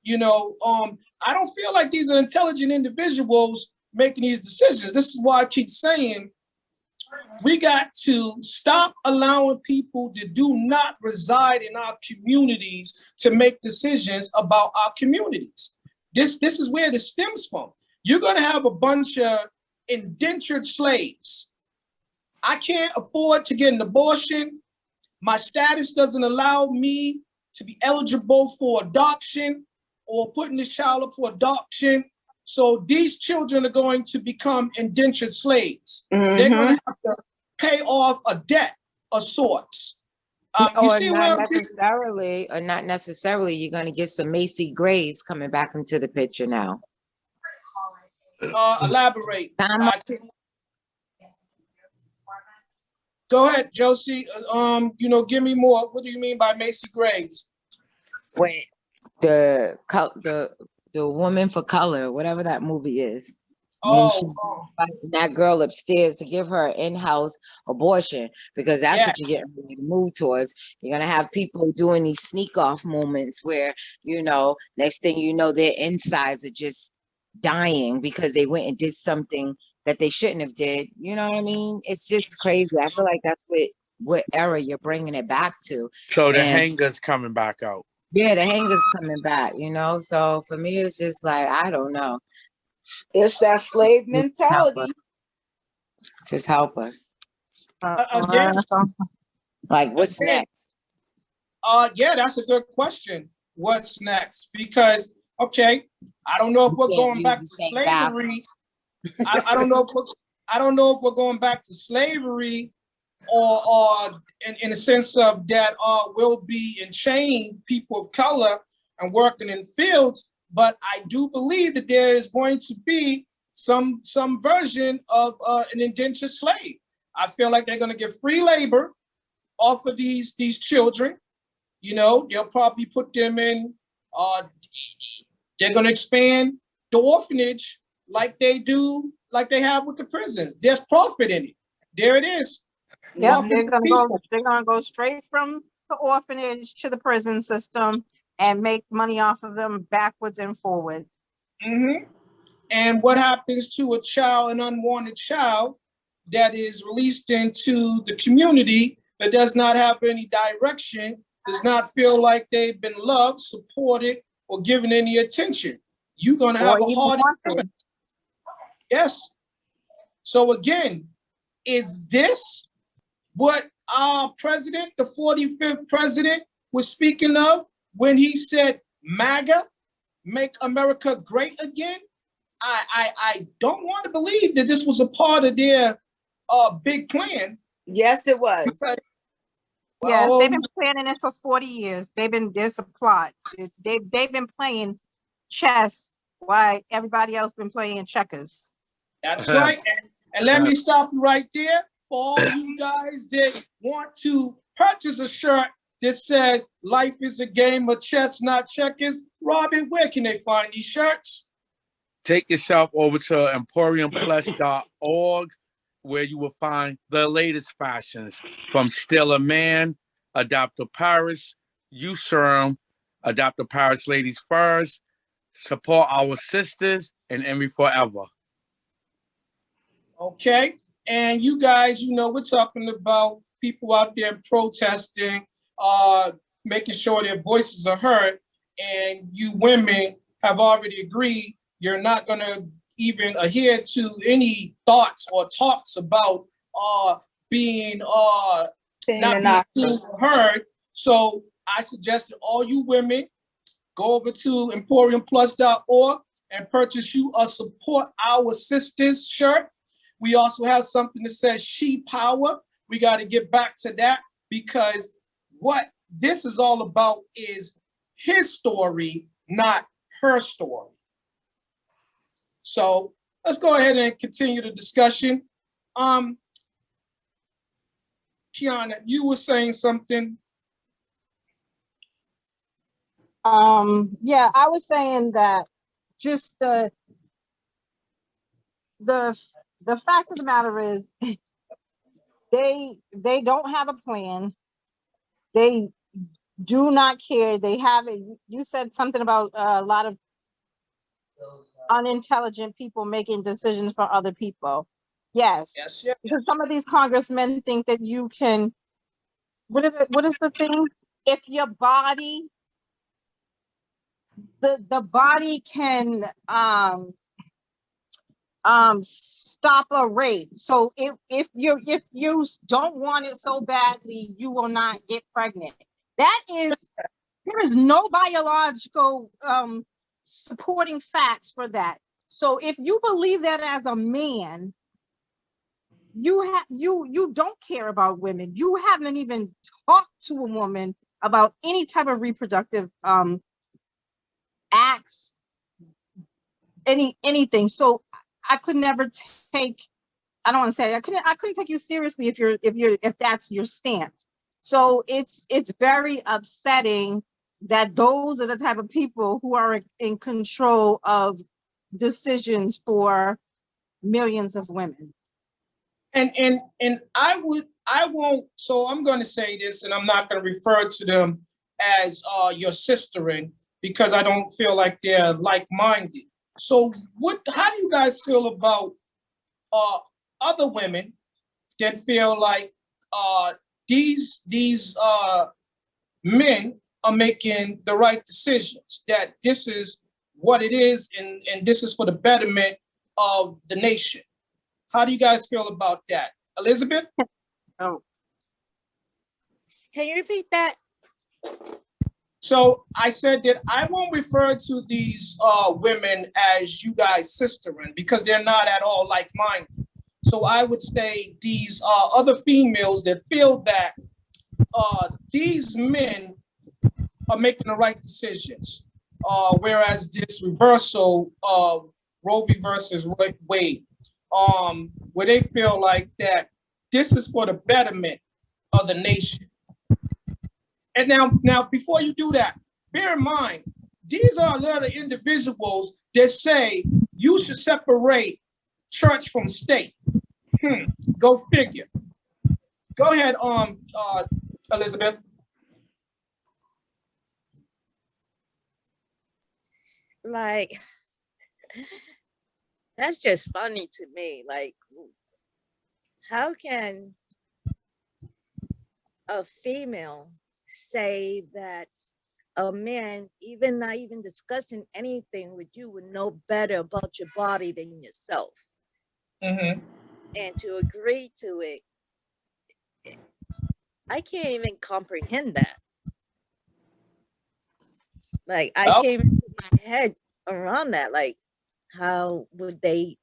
I don't feel like these are intelligent individuals making these decisions. This is why I keep saying we got to stop allowing people that do not reside in our communities to make decisions about our communities. This is where this stems from. You're going to have a bunch of indentured slaves. I can't afford to get an abortion. My status doesn't allow me to be eligible for adoption or putting this child up for adoption. So these children are going to become indentured slaves. They're going to have to pay off a debt of sorts. Or not necessarily, you're going to get some Macy Grays coming back into the picture now. Elaborate. Go ahead, Josie. Give me more. What do you mean by Macy Grays? Wait, the woman for color, whatever that movie is. That girl upstairs to give her in-house abortion, because that's what you're getting ready to move towards. You're gonna have people doing these sneak off moments where, next thing you know, their insides are just dying because they went and did something that they shouldn't have did. You know what I mean? It's just crazy. I feel like that's what era you're bringing it back to. So the hanger's coming back out. Yeah, the hanger's coming back, So for me, it's just like, I don't know. It's that slave mentality. Just help us. Again, like what's next? Yeah, that's a good question. What's next? Because I don't know if we're going back to slavery. I don't know if we're going back to slavery or in a sense of that we'll be enchained people of color and working in fields. But I do believe that there is going to be some version of an indentured slave. I feel like they're going to get free labor off of these children. They'll probably put them in. They're going to expand the orphanage like they have with the prisons. There's profit in it. There it is. Yeah, they're gonna go straight from the orphanage to the prison system and make money off of them backwards and forwards. And what happens to a child, an unwanted child that is released into the community that does not have any direction, does not feel like they've been loved, supported, or given any attention? You're going to have a hard time. Yes. So again, is this what our president, the 45th president, was speaking of when he said MAGA, make America great again? I don't want to believe that this was a part of their big plan. Yes, it was. Yes, they've been planning it for 40 years. There's a plot. They've been playing chess while everybody else been playing checkers. That's right. And let me stop you right there. For all you guys that want to purchase a shirt that says life is a game of chess, not checkers, Robin, where can they find these shirts? Take yourself over to emporiumplush.org, where you will find the latest fashions from Still a Man, Adopt a Paris, S.A.M, Adopt a Paris Ladies First, Support Our Sisters, and Envy Forever. Okay. And you guys, we're talking about people out there protesting, making sure their voices are heard. And you women have already agreed you're not going to even adhere to any thoughts or talks about being not being seen or heard. So I suggest that all you women go over to emporiumplush.org and purchase you a Support Our Sisters shirt. We also have something that says She Power. We got to get back to that, because what this is all about is his story, not her story. So let's go ahead and continue the discussion. Kiana, you were saying something. Yeah, I was saying that just the fact of the matter is they don't have a plan. They do not care. They have it. You said something about a lot of unintelligent people making decisions for other people. Yes. Because some of these congressmen think that you can, what is the thing? If your body, the body can stop a rape. So if you don't want it so badly, you will not get pregnant. There is no biological supporting facts for that. So if you believe that as a man, you don't care about women. You haven't even talked to a woman about any type of reproductive acts, anything. So I could never take, I don't want to say I couldn't take you seriously if that's your stance. So it's very upsetting that those are the type of people who are in control of decisions for millions of women. And I won't, so I'm going to say this, and I'm not going to refer to them as your sisterin, because I don't feel like they're like-minded. So how do you guys feel about other women that feel like these men are making the right decisions, that this is what it is, and this is for the betterment of the nation? How do you guys feel about that? Elizabeth? Oh. Can you repeat that? So I said that I won't refer to these women as you guys sisterin, because they're not at all like-minded. So I would say these other females that feel that these men are making the right decisions, whereas this reversal of Roe v. versus Wade, where they feel like that this is for the betterment of the nation. And now, before you do that, bear in mind, these are a lot of individuals that say you should separate church from state. Go figure. Go ahead, Elizabeth. Like, that's just funny to me. Like, how can a female say that a man, even not even discussing anything with you, would know better about your body than yourself? Mm-hmm. And to agree to it, I can't even comprehend that. Like, I can't even put my head around that. Like, how would they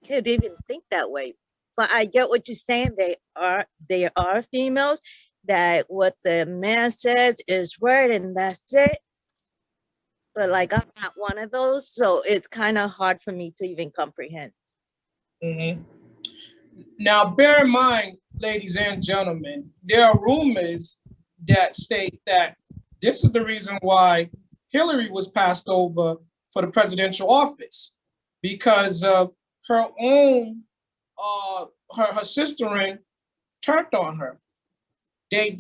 could even think that way? But I get what you're saying. There are females that what the man says is word and that's it. But like, I'm not one of those, so it's kind of hard for me to even comprehend. Mhm. Now, bear in mind, ladies and gentlemen, there are rumors that state that this is the reason why Hillary was passed over for the presidential office, because of her own, her sister turned on her. They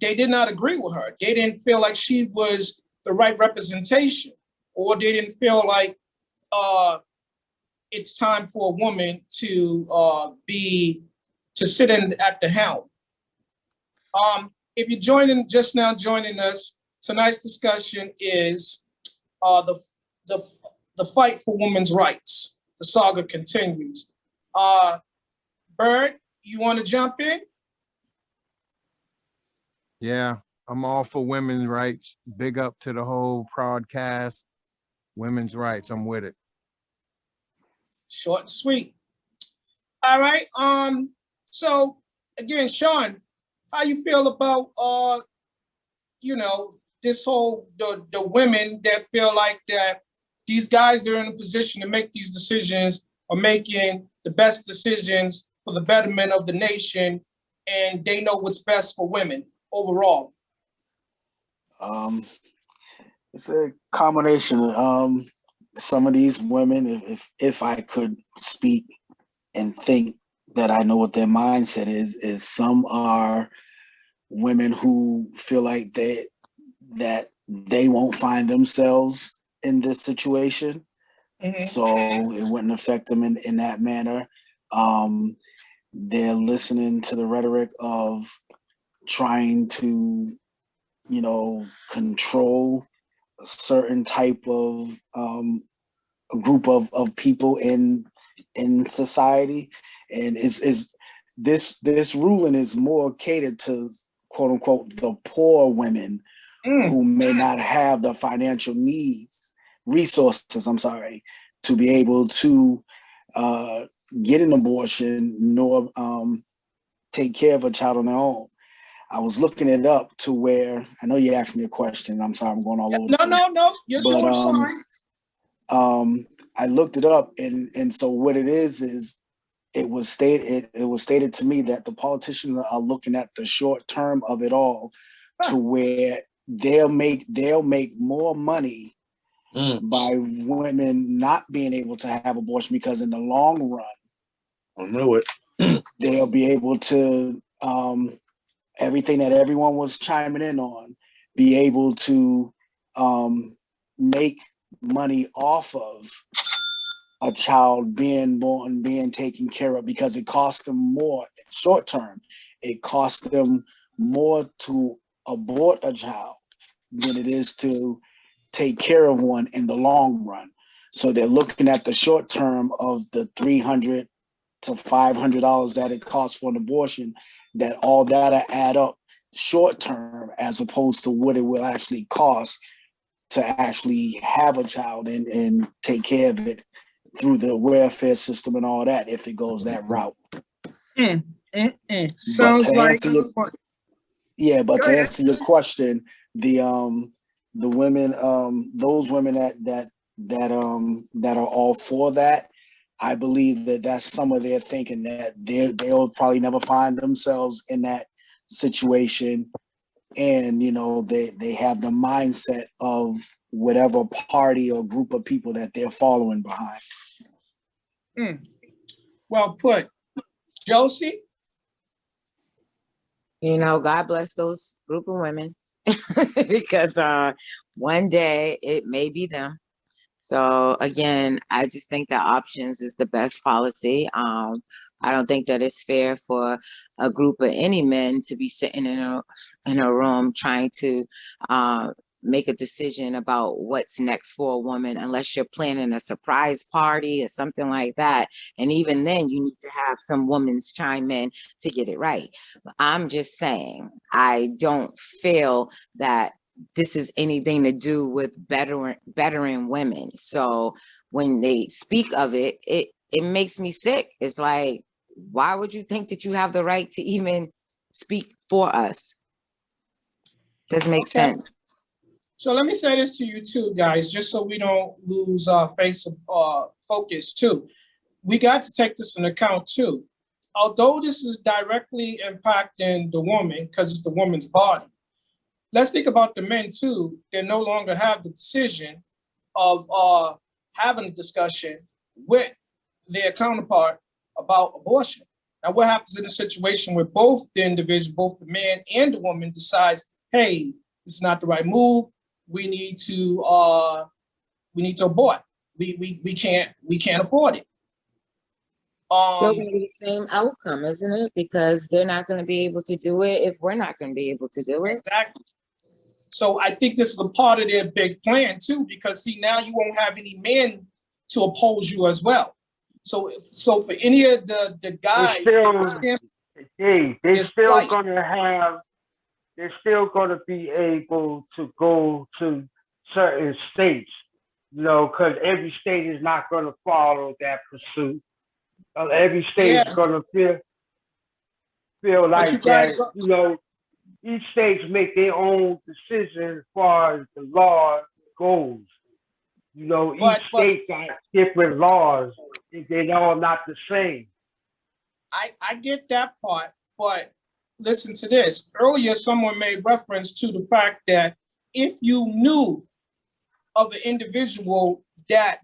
did not agree with her. They didn't feel like she was the right representation, or they didn't feel like it's time for a woman to sit in at the helm. If you're joining us, tonight's discussion is the fight for women's rights. The saga continues. Bird, you want to jump in? Yeah, I'm all for women's rights. Big up to the whole broadcast. Women's rights, I'm with it. Short and sweet. All right. So again, Sean, how you feel about this whole the women that feel like that these guys that are in a position to make these decisions are making the best decisions for the betterment of the nation, and they know what's best for women overall? It's a combination. Some of these women, if I could speak and think that I know what their mindset is some are women who feel like that they won't find themselves in this situation. Mm-hmm. So it wouldn't affect them in that manner. They're listening to the rhetoric of trying to, control a certain type of a group of people in society, and is this ruling is more catered to quote unquote the poor women who may not have the financial resources, to be able to get an abortion nor take care of a child on their own. I was looking it up to where, I know you asked me a question. I'm sorry, I'm going all over. No. You're doing fine. I looked it up, and so what it is it was stated to me that the politicians are looking at the short term of it all, to where they'll make more money by women not being able to have abortion, because in the long run, I know it. they'll be able to everything that everyone was chiming in on, be able to make money off of a child being born, being taken care of, because it costs them more short term. It costs them more to abort a child than it is to take care of one in the long run. So they're looking at the short term of the $300 to $500 that it costs for an abortion, that all that'll add up short term, as opposed to what it will actually cost to actually have a child and take care of it through the welfare system and all that, if it goes that route. Sounds like to answer your question, the women, those women that are all for that, I believe that that's some of their thinking, that they'll probably never find themselves in that situation, and they have the mindset of whatever party or group of people that they're following behind. Well put. Josie? God bless those group of women because one day it may be them. So again, I just think that options is the best policy. I don't think that it's fair for a group of any men to be sitting in a room trying to make a decision about what's next for a woman, unless you're planning a surprise party or something like that. And even then, you need to have some women chime in to get it right. But I'm just saying, I don't feel that this is anything to do with bettering women. So when they speak of it, it makes me sick. It's like, why would you think that you have the right to even speak for us? Doesn't make sense. So let me say this to you too, guys, just so we don't lose focus too. we got to take this into account too. Although this is directly impacting the woman because it's the woman's body, let's think about the men too. They no longer have the decision of having a discussion with their counterpart about abortion. Now, what happens in a situation where both the individual, both the man and the woman decides, hey, this is not the right move. We need to abort. We can't afford it. Still be the same outcome, isn't it? Because they're not going to be able to do it if we're not going to be able to do it. Exactly. So I think this is a part of their big plan too, because see, now you won't have any men to oppose you as well. So for any of the guys, they're still gonna be able to go to certain states, you know, because every state is not gonna follow that pursuit. Every state is gonna feel like that, you know, each states make their own decision as far as the law goes. You know, each state got different laws. They're all not the same. I get that part, but listen to this. Earlier, someone made reference to the fact that if you knew of an individual that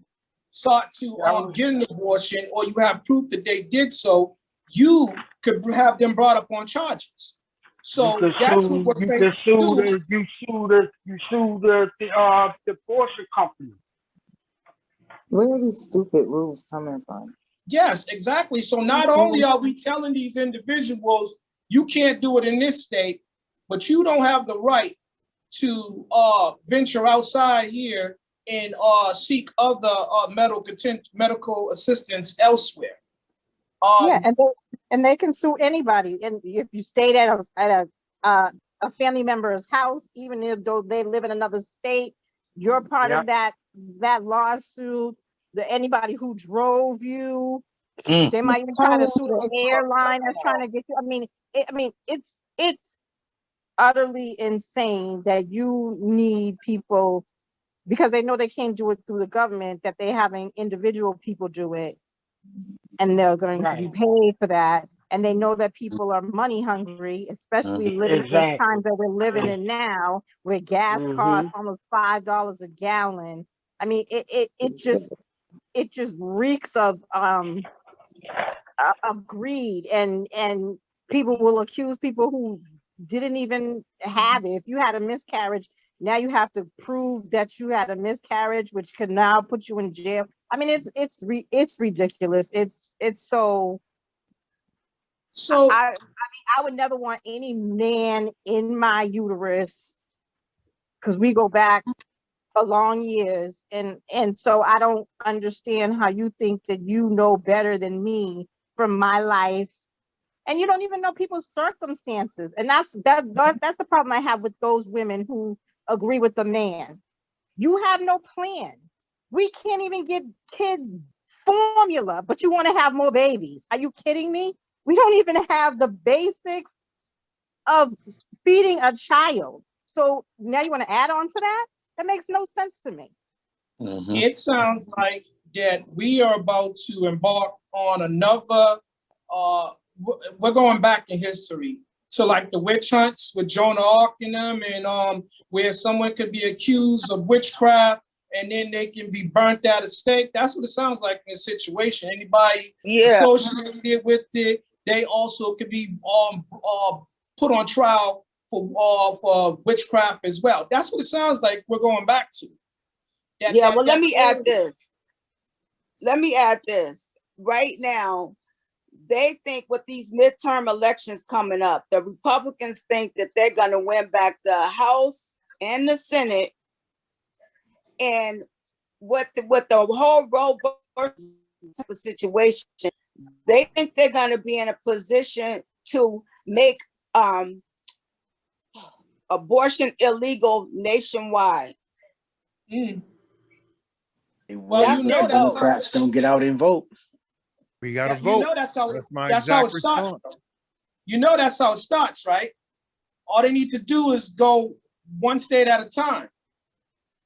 sought to get an abortion, or you have proof that they did so, you could have them brought up on charges. So that's what we're facing. You sue the abortion company. Where are these stupid rules coming from? Yes, exactly. So not only are we telling these individuals, you can't do it in this state, but you don't have the right to venture outside here and seek other medical assistance elsewhere. Yeah, and they can sue anybody. And if you stayed at a family member's house, even if though they live in another state, you're part of that lawsuit. Anybody who drove you, they might even try to sue the airline that's trying to get you. I mean, it's utterly insane that you need people, because they know they can't do it through the government, that they're having individual people do it, and they're going to be paid for that. And they know that people are money hungry, especially living in the times that we're living in now, where gas costs almost $5 a gallon. I mean, it just reeks of greed, and people will accuse people who didn't even have it. If you had a miscarriage, now you have to prove that you had a miscarriage, which could now put you in jail. I mean, it's ridiculous. It's so. I would never want any man in my uterus, because we go back a long years, and so I don't understand how you think that you know better than me from my life, and you don't even know people's circumstances. And that's the problem I have with those women who agree with the man. You have no plan. We can't even give kids formula, but you want to have more babies. Are you kidding me? We don't even have the basics of feeding a child. So now you want to add on to that? That makes no sense to me. It sounds like that we are about to embark on another, we're going back in history to like the witch hunts with Joan of Arc in them, and where someone could be accused of witchcraft and then they can be burnt at a stake. That's what it sounds like in this situation. Anybody associated with it, they also could be put on trial for witchcraft as well. That's what it sounds like we're going back to. Let me add this. Right now, they think with these midterm elections coming up, the Republicans think that they're going to win back the House and the Senate. And with the whole Roe type of situation, they think they're going to be in a position to make abortion illegal nationwide. Well, you know, Democrats don't get out and vote. We got to vote. You know that's how it response. starts. You know that's how it starts, right? All they need to do is go one state at a time.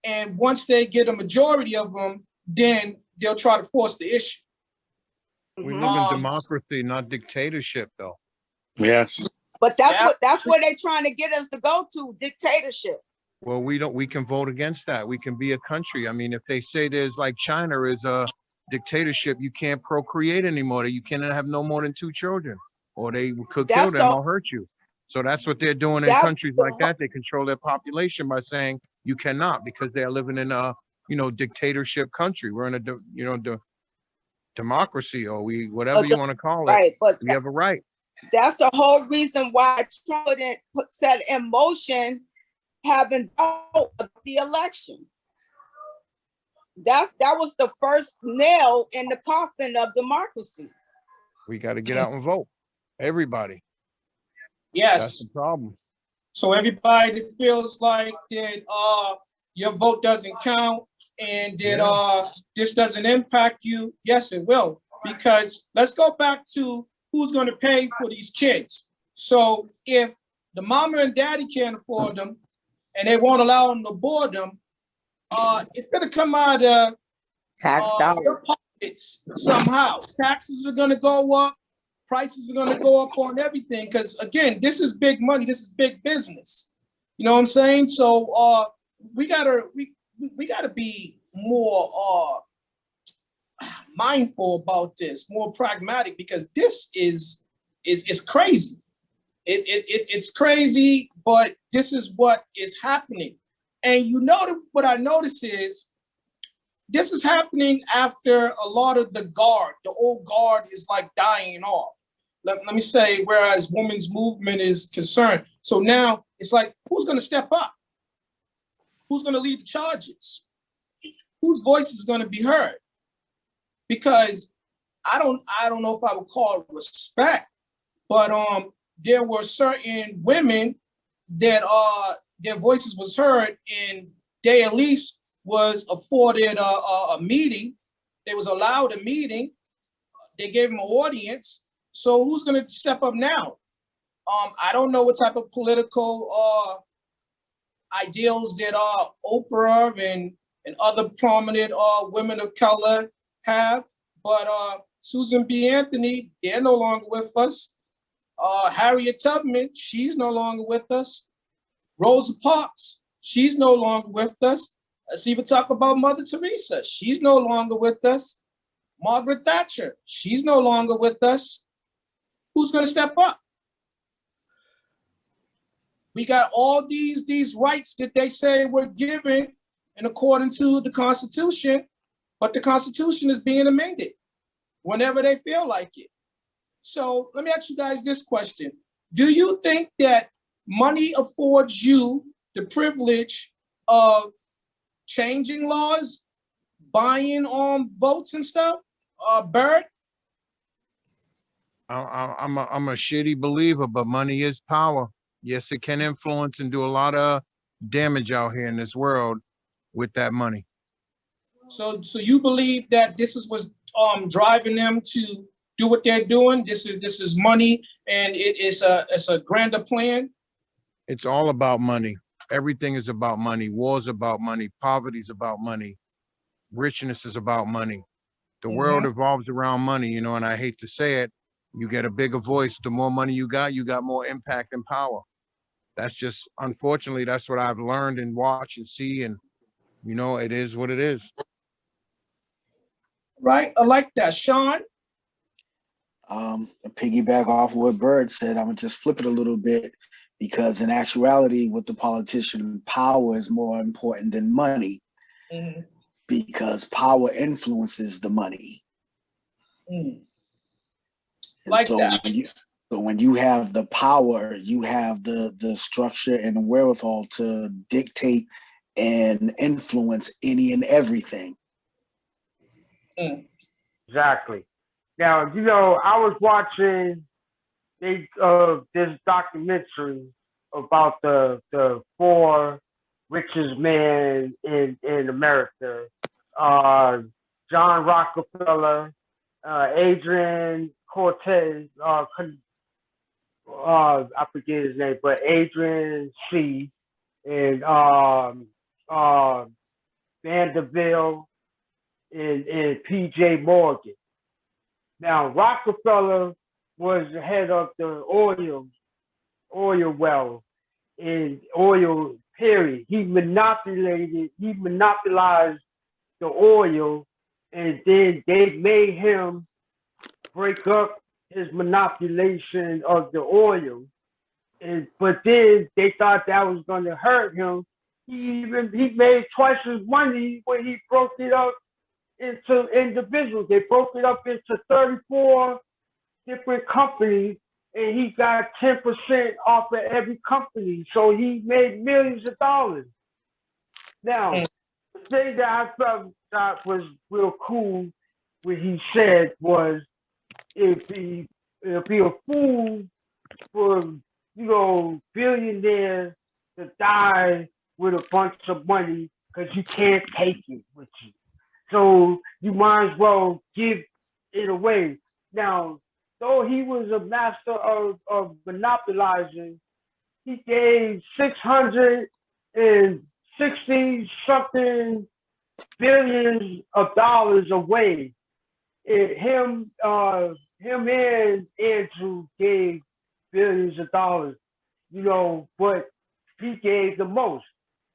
And once they get a majority of them, then they'll try to force the issue. We live in Um, democracy, not dictatorship, though. Yes. But yeah, that's where they're trying to get us to go to, dictatorship. Well, we can vote against that. We can be a country. I mean, if they say there's like China is a dictatorship, you can't procreate anymore. You cannot have no more than 2 children, or they could kill That's them the or hurt you. So that's what they're doing in that's countries like the that. They control their population by saying you cannot, because they're living in a, dictatorship country. We're in a, democracy, or whatever you want to call it. right, but We have a right. that's the whole reason why Trump set in motion having the elections. That was the first nail in the coffin of democracy. We got to get out and vote. Everybody. yes. That's the problem. So everybody that feels like that your vote doesn't count and that this doesn't impact you, yes, it will. Because let's go back to who's going to pay for these kids. So if the mama and daddy can't afford them and they won't allow them to board them, it's going to come out of Tax dollars. your pockets somehow. Taxes are going to go up. Prices are going to go up on everything because, again, this is big money. This is big business. You know what I'm saying? So we gotta be more mindful about this, more pragmatic, because this is crazy. It's crazy, but this is what is happening. And what I notice is this is happening after a lot of the old guard is like dying off. Let me say, whereas women's movement is concerned. So now it's like, who's going to step up? Who's going to lead the charges? Whose voice is going to be heard? Because I don't know if I would call it respect, but there were certain women that their voices was heard, and they at least was afforded a meeting. They was allowed a meeting. They gave them an audience. So who's going to step up now? I don't know what type of political ideals that Oprah and other prominent women of color have, but Susan B. Anthony, they're no longer with us. Harriet Tubman, she's no longer with us. Rosa Parks, she's no longer with us. Let's even talk about Mother Teresa. She's no longer with us. Margaret Thatcher, she's no longer with us. Who's going to step up? We got all these rights that they say we're given in accordance to the Constitution, but the Constitution is being amended whenever they feel like it. So let me ask you guys this question. Do you think that money affords you the privilege of changing laws, buying votes and stuff? Bert? I'm a shitty believer, but money is power. Yes, it can influence and do a lot of damage out here in this world with that money. So you believe that this is what's driving them to do what they're doing? This is money, and it's a grander plan. It's all about money. Everything is about money. War's about money. Poverty's about money. Richness is about money. The world evolves around money, and I hate to say it, you get a bigger voice. The more money you got more impact and power. That's just, unfortunately, that's what I've learned and watch and see, and it is what it is. Right, I like that. Sean? To piggyback off what Bird said, I'm gonna just flip it a little bit, because in actuality, with the politician, power is more important than money, because power influences the money. Like so that. When you have the power, you have the structure and the wherewithal to dictate and influence any and everything. Exactly. Now, I was watching this documentary about the 4 richest men in America. John Rockefeller, Adrian Cortez, I forget his name, but Adrian C. and Vanderbilt and P.J. Morgan. Now, Rockefeller was the head of the oil well and oil period. He monopolized the oil, and then they made him break up his monopolization of the oil. But then they thought that was going to hurt him. He made twice as money when he broke it up into individuals. They broke it up into 34 different companies, and he got 10% off of every company. So he made millions of dollars. Now, the thing that I felt that was real cool, what he said was, it'd be a fool for, billionaires to die with a bunch of money because you can't take it with you. So you might as well give it away. Now, though he was a master of monopolizing, he gave 660 something billions of dollars away. Him and Andrew gave billions of dollars, but he gave the most.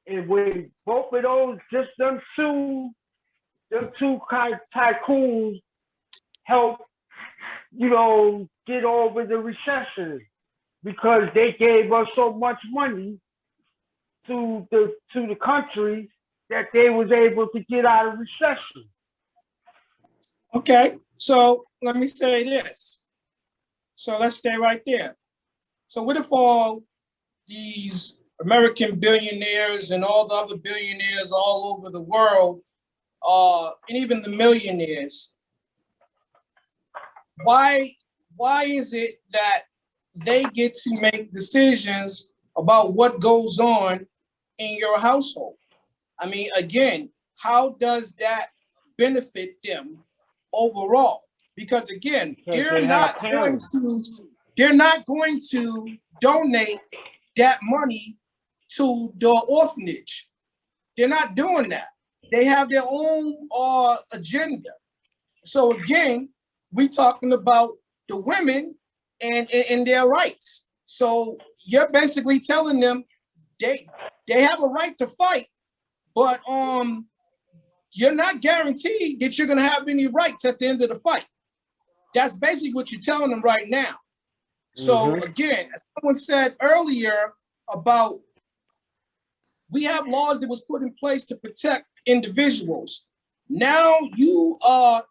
And when both of those, just them two tycoons helped, get over the recession because they gave us so much money to the country that they was able to get out of recession. Okay, so let me say this. So let's stay right there. So what if all these American billionaires and all the other billionaires all over the world, and even the millionaires, why is it that they get to make decisions about what goes on in your household? I mean, again, how does that benefit them overall? Because again, they're not going to donate that money to the orphanage. They're not doing that. They have their own agenda. So again, we talking about the women and their rights. So you're basically telling them they have a right to fight, but you're not guaranteed that you're gonna have any rights at the end of the fight. That's basically what you're telling them right now. So again, as someone said earlier about we have laws that was put in place to protect individuals. Now you are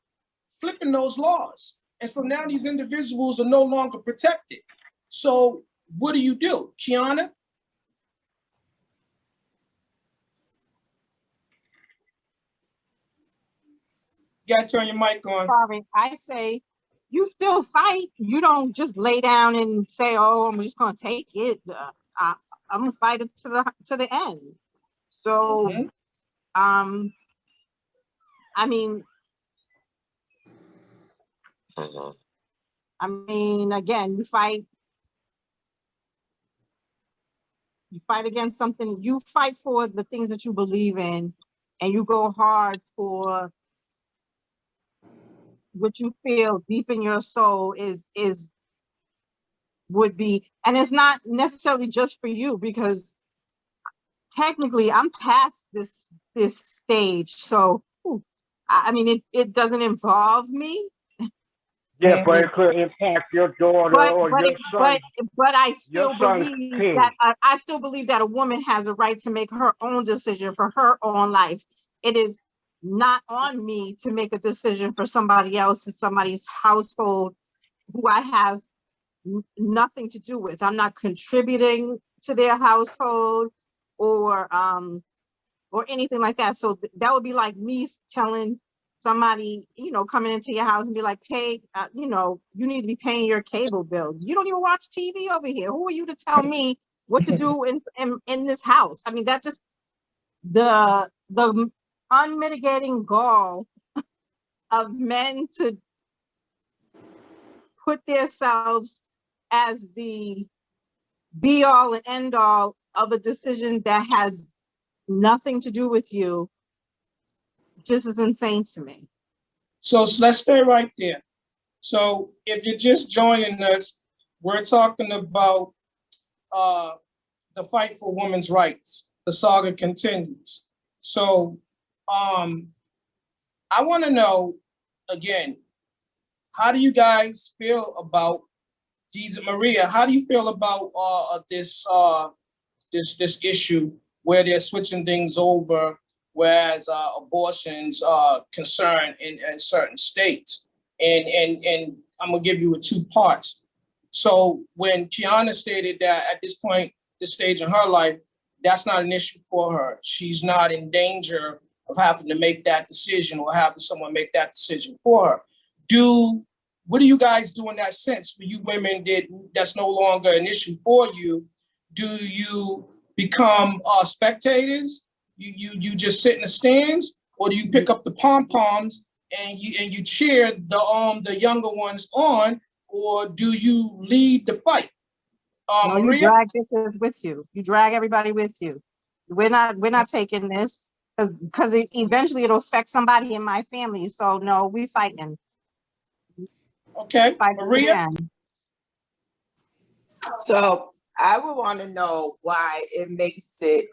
flipping those laws. And so now these individuals are no longer protected. So what do? Kiana? You gotta turn your mic on. Sorry, I say you still fight. You don't just lay down and say, "Oh, I'm just gonna take it." I'm gonna fight it to the end. So, I mean, again, you fight against something. You fight for the things that you believe in, and you go hard for what you feel deep in your soul would be, and it's not necessarily just for you, because technically I'm past this stage. So I mean, it doesn't involve me. Yeah, but it could impact your daughter or your son. But I still believe that I still believe that a woman has a right to make her own decision for her own life. It is not on me to make a decision for somebody else in somebody's household who I have nothing to do with. I'm not contributing to their household or anything like that. So that would be like me telling somebody, coming into your house and be like, "Hey, you need to be paying your cable bill. You don't even watch TV over here. Who are you to tell me what to do in this house?" I mean, that just the unmitigating gall of men to put themselves as the be all and end all of a decision that has nothing to do with you just is insane to me. So let's stay right there. So if you're just joining us, we're talking about the fight for women's rights. The saga continues. So I want to know, again, how do you guys feel about Jesus Maria? How do you feel about this issue where they're switching things over, whereas abortions are concerned in certain states? And I'm gonna give you two parts. So when Kiana stated that at this point, this stage in her life, that's not an issue for her. She's not in danger of having to make that decision or having someone make that decision for her. What do you guys do in that sense? For you women, that's no longer an issue for you. Do you become spectators? You just sit in the stands, or do you pick up the pom poms and you cheer the younger ones on, or do you lead the fight? No, Maria? you drag this with you. You drag everybody with you. We're not taking this because eventually it'll affect somebody in my family. So no, we fighting. Okay, Maria. So I would want to know why it makes it.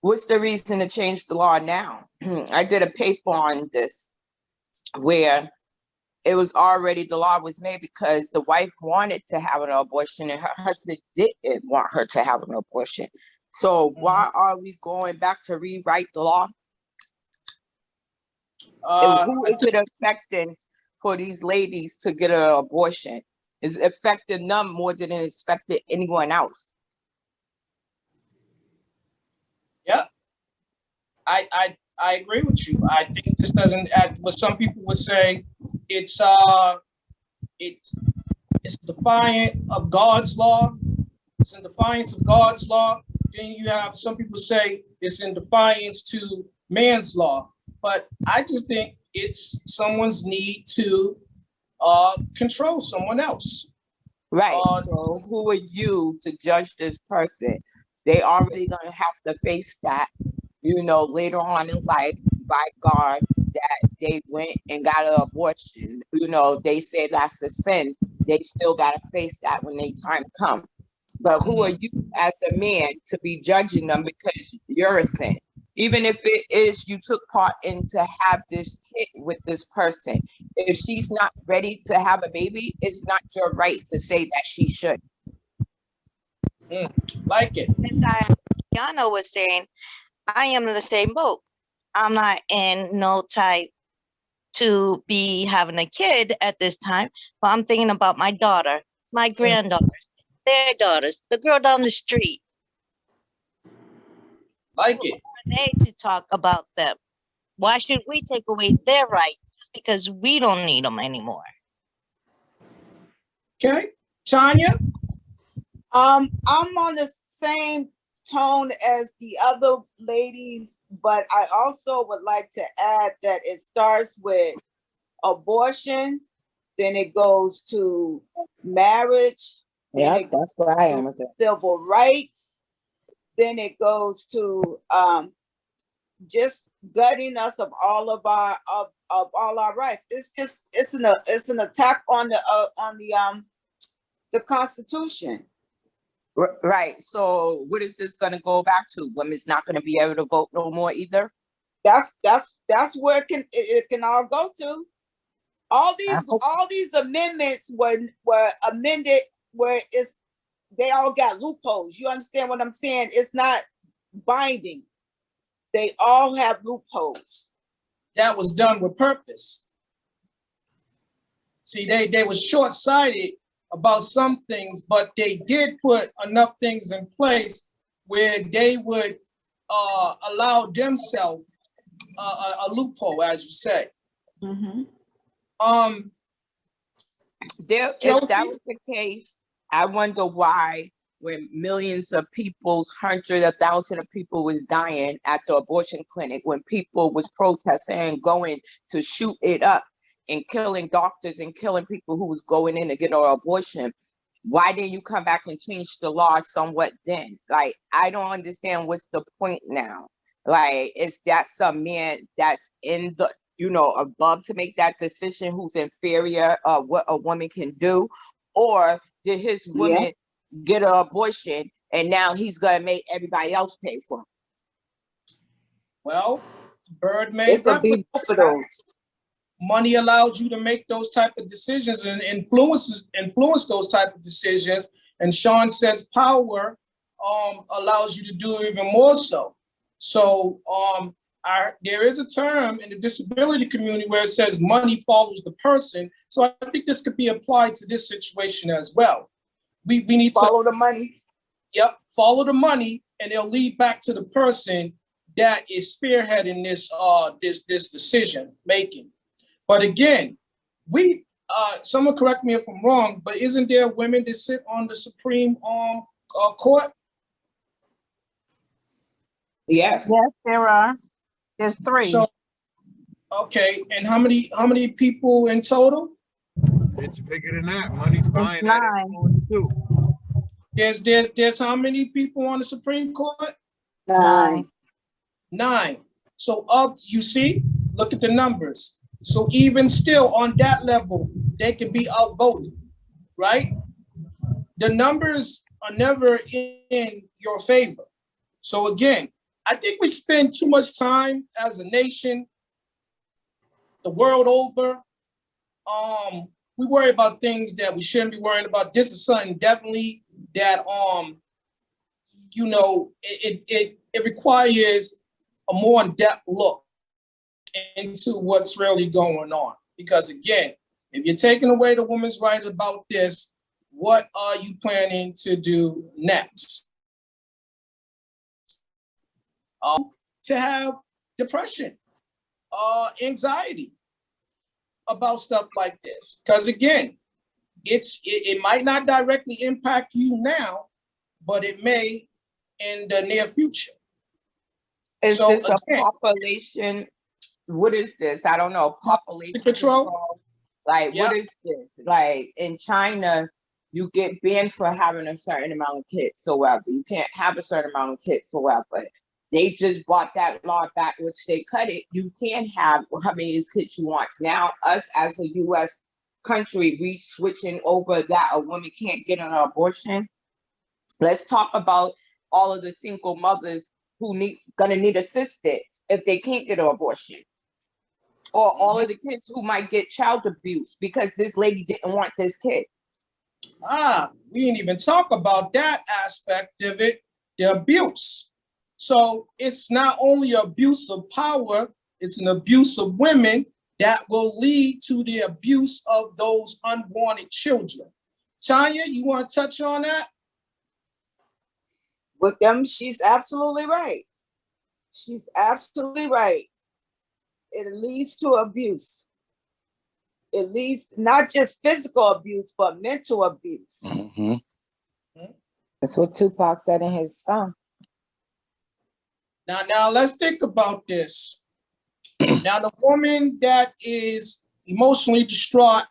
What's the reason to change the law now? I did a paper on this where it was already, the law was made because the wife wanted to have an abortion and her husband didn't want her to have an abortion. So why are we going back to rewrite the law? Who is it affecting for these ladies to get an abortion? Is it affecting them more than it affected anyone else? Yeah, I agree with you. I think this doesn't add what some people would say. It's defiant of God's law. It's in defiance of God's law. Then you have some people say it's in defiance to man's law. But I just think it's someone's need to control someone else. Right. So who are you to judge this person? They already gonna have to face that, later on in life, by God, that they went and got an abortion. They say that's a sin. They still gotta face that when they time come. But who are you as a man to be judging them because you're a sin? Even if it is you took part in to have this kid with this person, if she's not ready to have a baby, it's not your right to say that she should. Like it. As Yana was saying, I am in the same boat. I'm not in no type to be having a kid at this time, but I'm thinking about my daughter, my granddaughters, their daughters, the girl down the street. Like it. Who are they to talk about them? Why should we take away their right just because we don't need them anymore? Okay, Tanya. I'm on the same tone as the other ladies, but I also would like to add that it starts with abortion, then it goes to marriage. Yeah, that's where I am with it. Civil rights. Then it goes to just gutting us of all of our all our rights. It's an attack on the Constitution. Right. So what is this going to go back to? Women's not going to be able to vote no more either. That's where it can all go to. All these amendments were amended where they all got loopholes. You understand what I'm saying? It's not binding. They all have loopholes. That was done with purpose. See, they were short-sighted about some things, but they did put enough things in place where they would allow themselves a loophole, as you say. Mm-hmm. If that was the case, I wonder why, when millions of people's, hundreds of thousands of people was dying at the abortion clinic, when people was protesting and going to shoot it up and killing doctors and killing people who was going in to get an abortion, why didn't you come back and change the law somewhat then? Like, I don't understand what's the point now. Like, is that some man that's in you know, above to make that decision who's inferior, what a woman can do? Or did his woman get an abortion and now he's gonna make everybody else pay for it? Well, Bird made It could reference be both to of that. those. Money allows you to make those type of decisions and influence those type of decisions. And Sean says power allows you to do even more so. So there is a term in the disability community where it says money follows the person. So I think this could be applied to this situation as well. We need to follow the money. Yep, follow the money, and it'll lead back to the person that is spearheading this decision making. But again, someone correct me if I'm wrong, but isn't there women that sit on the Supreme Court? Yes. Yes, there are. There's 3. So, okay, and how many people in total? It's bigger than that. Money's buying It's that 9. too. There's how many people on the Supreme Court? 9. 9. So you see, look at the numbers. So even still on that level, they can be outvoted, right? The numbers are never in your favor. So again, I think we spend too much time as a nation, the world over. We worry about things that we shouldn't be worrying about. This is something definitely that you know, it requires a more in-depth look into what's really going on. Because again, if you're taking away the woman's right about this, what are you planning to do next? To have depression, anxiety about stuff like this. Because again, it might not directly impact you now, but it may in the near future. Is this a population? What is this? I don't know. Population control. Like, what is this? Like in China, you get banned for having a certain amount of kids or whatever. You can't have a certain amount of kids or whatever. They just brought that law back, which they cut it. You can have how many kids you want. Now, us as a U.S. country, we switching over that a woman can't get an abortion. Let's talk about all of the single mothers who gonna need assistance if they can't get an abortion. Or all of the kids who might get child abuse because this lady didn't want this kid. We didn't even talk about that aspect of it, the abuse. So it's not only abuse of power, it's an abuse of women that will lead to the abuse of those unwanted children. Tanya, you want to touch on that? With them, she's absolutely right. She's absolutely right. It leads to abuse. It leads not just physical abuse, but mental abuse. Mm-hmm. That's what Tupac said in his song. Now let's think about this. Now, the woman that is emotionally distraught,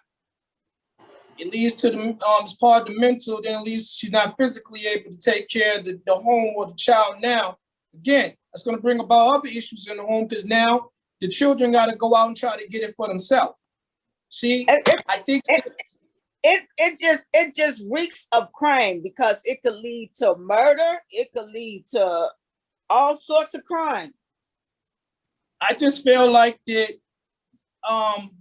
it leads to it's part of the mental, then at least she's not physically able to take care of the home or the child now. Again, that's going to bring about other issues in the home because now the children got to go out and try to get it for themselves. See, I think it just reeks of crime because it could lead to murder. It could lead to all sorts of crime. I just feel like that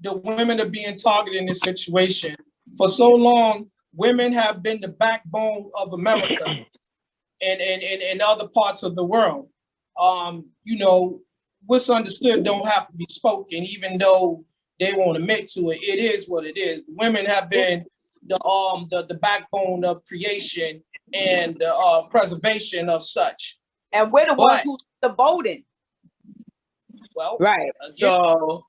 the women are being targeted in this situation. For so long, women have been the backbone of America and other parts of the world. You know, what's understood don't have to be spoken, even though they won't admit to it. It is what it is. The women have been the backbone of creation and preservation of such. And we're the ones who the voting. Well, right. So,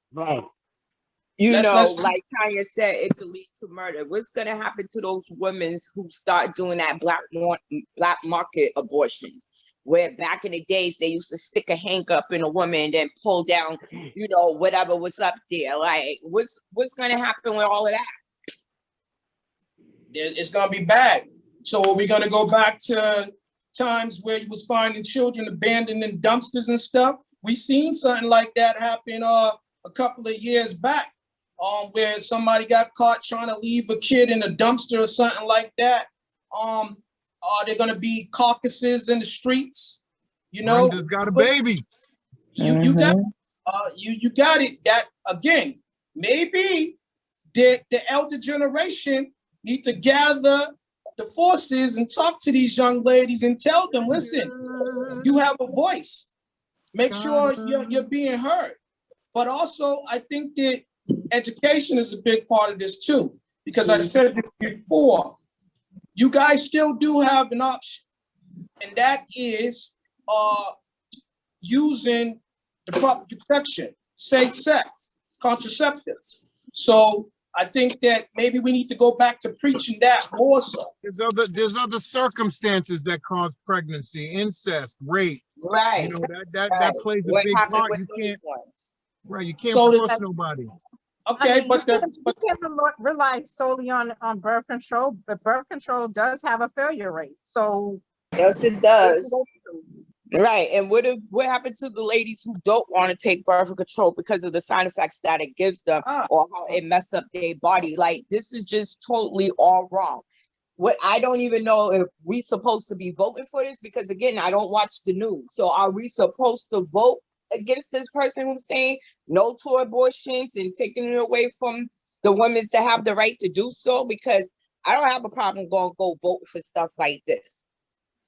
you know, let's, like Tanya said, it could lead to murder. What's going to happen to those women who start doing that black market abortions? Where back in the days, they used to stick a handcuff in a woman and then pull down, you know, whatever was up there. Like, what's going to happen with all of that? It's going to be bad. So are we going to go back to times where you was finding children abandoned in dumpsters and stuff? We seen something like that happen a a couple of years back, where somebody got caught trying to leave a kid in a dumpster or something like that. Are there going to be caucuses in the streets? You know, Brenda's got a baby. You got you got it. That again, maybe the elder generation need to gather the forces and talk to these young ladies and tell them, listen, you have a voice. Make sure you're being heard. But also, I think that education is a big part of this too, because I said this before. You guys still do have an option, and that is using the proper protection, safe sex, contraceptives. So I think that maybe we need to go back to preaching that more so. There's other circumstances that cause pregnancy, incest, rape. Right. You know, that plays a big part. You can't. Right. You can't force nobody. Okay, I mean, you can't rely solely on birth control, but birth control does have a failure rate. So yes, it does. Right. And what happened to the ladies who don't want to take birth control because of the side effects that it gives them or how it messed up their body? Like, this is just totally all wrong. What I don't even know if we supposed to be voting for this, because again, I don't watch the news. So are we supposed to vote against this person who's saying no to abortions and taking it away from the women that have the right to do so? Because I don't have a problem going to go vote for stuff like this.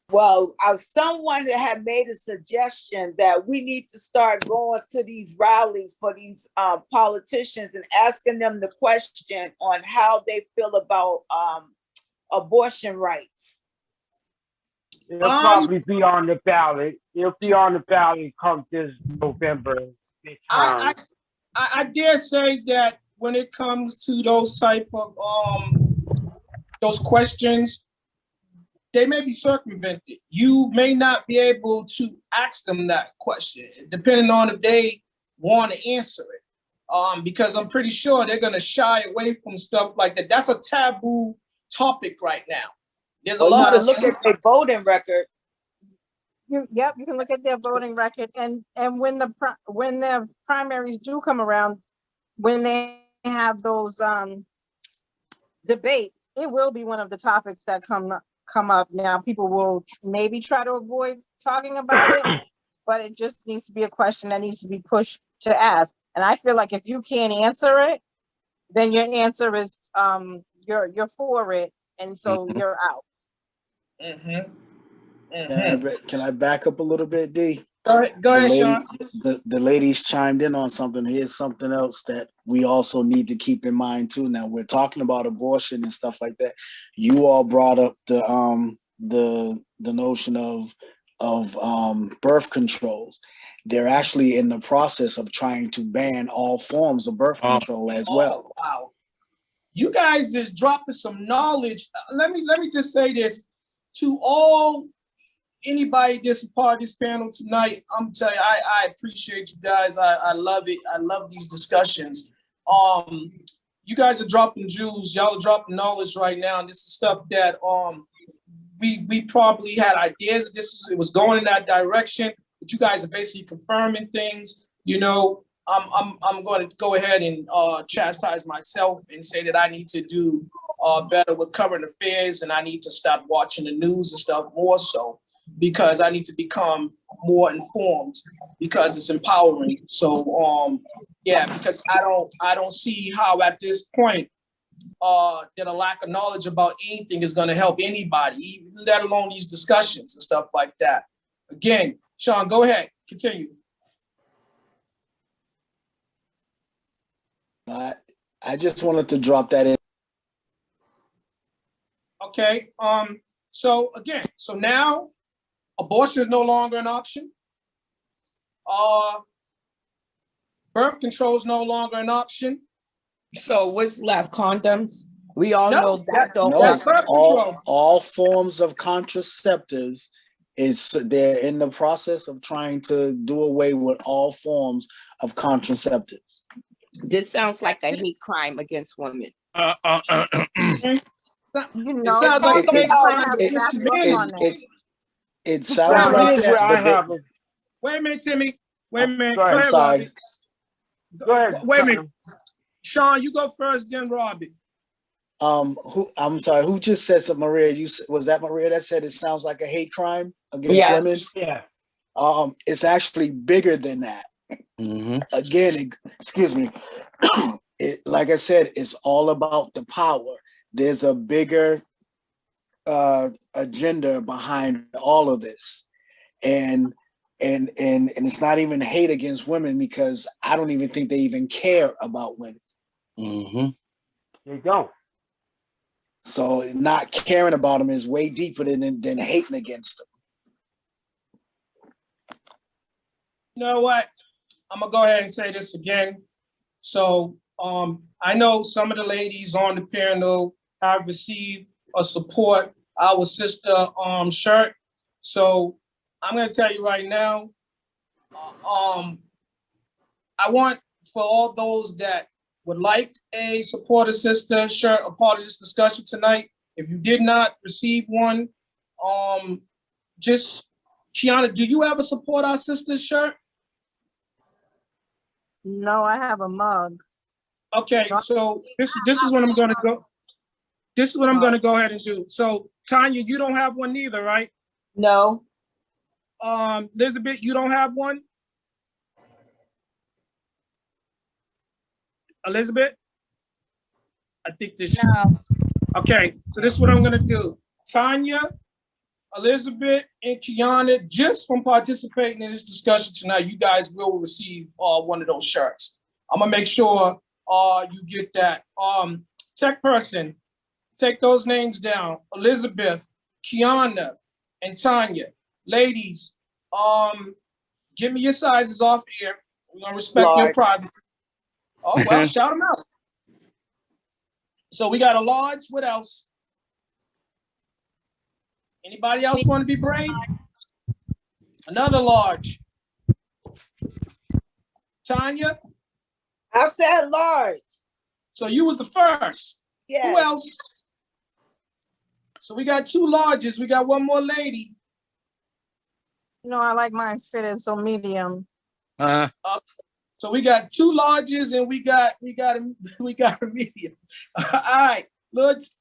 Well, someone that had made a suggestion that we need to start going to these rallies for these politicians and asking them the question on how they feel about abortion rights. It'll probably be on the ballot. It'll be on the ballot come this November. I dare say that when it comes to those type of those questions, they may be circumvented. You may not be able to ask them that question, depending on if they want to answer it. Because I'm pretty sure they're going to shy away from stuff like that. That's a taboo topic right now. There's a lot of look at their voting record. You can look at their voting record, and when the primaries do come around, when they have those debates, it will be one of the topics that come up. Now, people will maybe try to avoid talking about it, but it just needs to be a question that needs to be pushed to ask. And I feel like if you can't answer it, then your answer is you're for it, and so you're out. Can I back up a little bit, D? Go ahead, Sean. The ladies chimed in on something. Here's something else that we also need to keep in mind too. Now we're talking about abortion and stuff like that. You all brought up the notion of birth controls. They're actually in the process of trying to ban all forms of birth control as well. Wow. You guys is dropping some knowledge. Let me just say this to anybody that's a part of this panel tonight. I'm telling you, I appreciate you guys. I love it. I love these discussions. You guys are dropping jewels. Y'all are dropping knowledge right now. And this is stuff that we probably had ideas. It was going in that direction, but you guys are basically confirming things. You know, I'm going to go ahead and chastise myself and say that I need to do better with current affairs, and I need to stop watching the news and stuff more so, because I need to become more informed, because it's empowering. So because I don't see how at this point that a lack of knowledge about anything is going to help anybody, let alone these discussions and stuff like that. Again, Sean, go ahead, continue. I just wanted to drop that in. Okay. So now abortion is no longer an option. Birth control is no longer an option. So what's left? Condoms? We all know that don't work. All forms of contraceptives they're in the process of trying to do away with all forms of contraceptives. This sounds like a hate crime against women. It sounds like it sounds like that. Wait a minute, Timmy. Wait a minute. I'm sorry. Go ahead. Wait a minute. Sean, you go first, then Robbie. I'm sorry, who just said something, Maria? Was that Maria that said it sounds like a hate crime against women? Yeah. It's actually bigger than that. Again, excuse me. Like I said, it's all about the power. There's a bigger agenda behind all of this, and it's not even hate against women, because I don't even think they even care about women. They don't. So not caring about them is way deeper than hating against them. You know what? I'm gonna go ahead and say this again. So I know some of the ladies on the panel have received a support our sister shirt. So I'm gonna tell you right now, I want for all those that would like a support a sister shirt, a part of this discussion tonight. If you did not receive one, just Kiana, do you have a support our sister shirt? No, I have a mug. Okay, so this is what I'm gonna go. This is what I'm gonna go ahead and do. So Tanya, you don't have one neither, right? No. Elizabeth, you don't have one? Elizabeth? I think this. No. Okay, so this is what I'm gonna do. Tanya, Elizabeth, and Kiana, just from participating in this discussion tonight, you guys will receive one of those shirts. I'm gonna make sure you get that. Tech person, take those names down. Elizabeth, Kiana, and Tanya. Ladies, give me your sizes off here. We're gonna respect your privacy. Oh, well, shout them out. So we got a large. What else? Anybody else want to be brave? Another large. Tanya? I said large. So you was the first. Yes. Who else? So we got two larges. We got one more lady. No, I like mine fitted, so medium. So we got two larges and we got a medium. All right, let's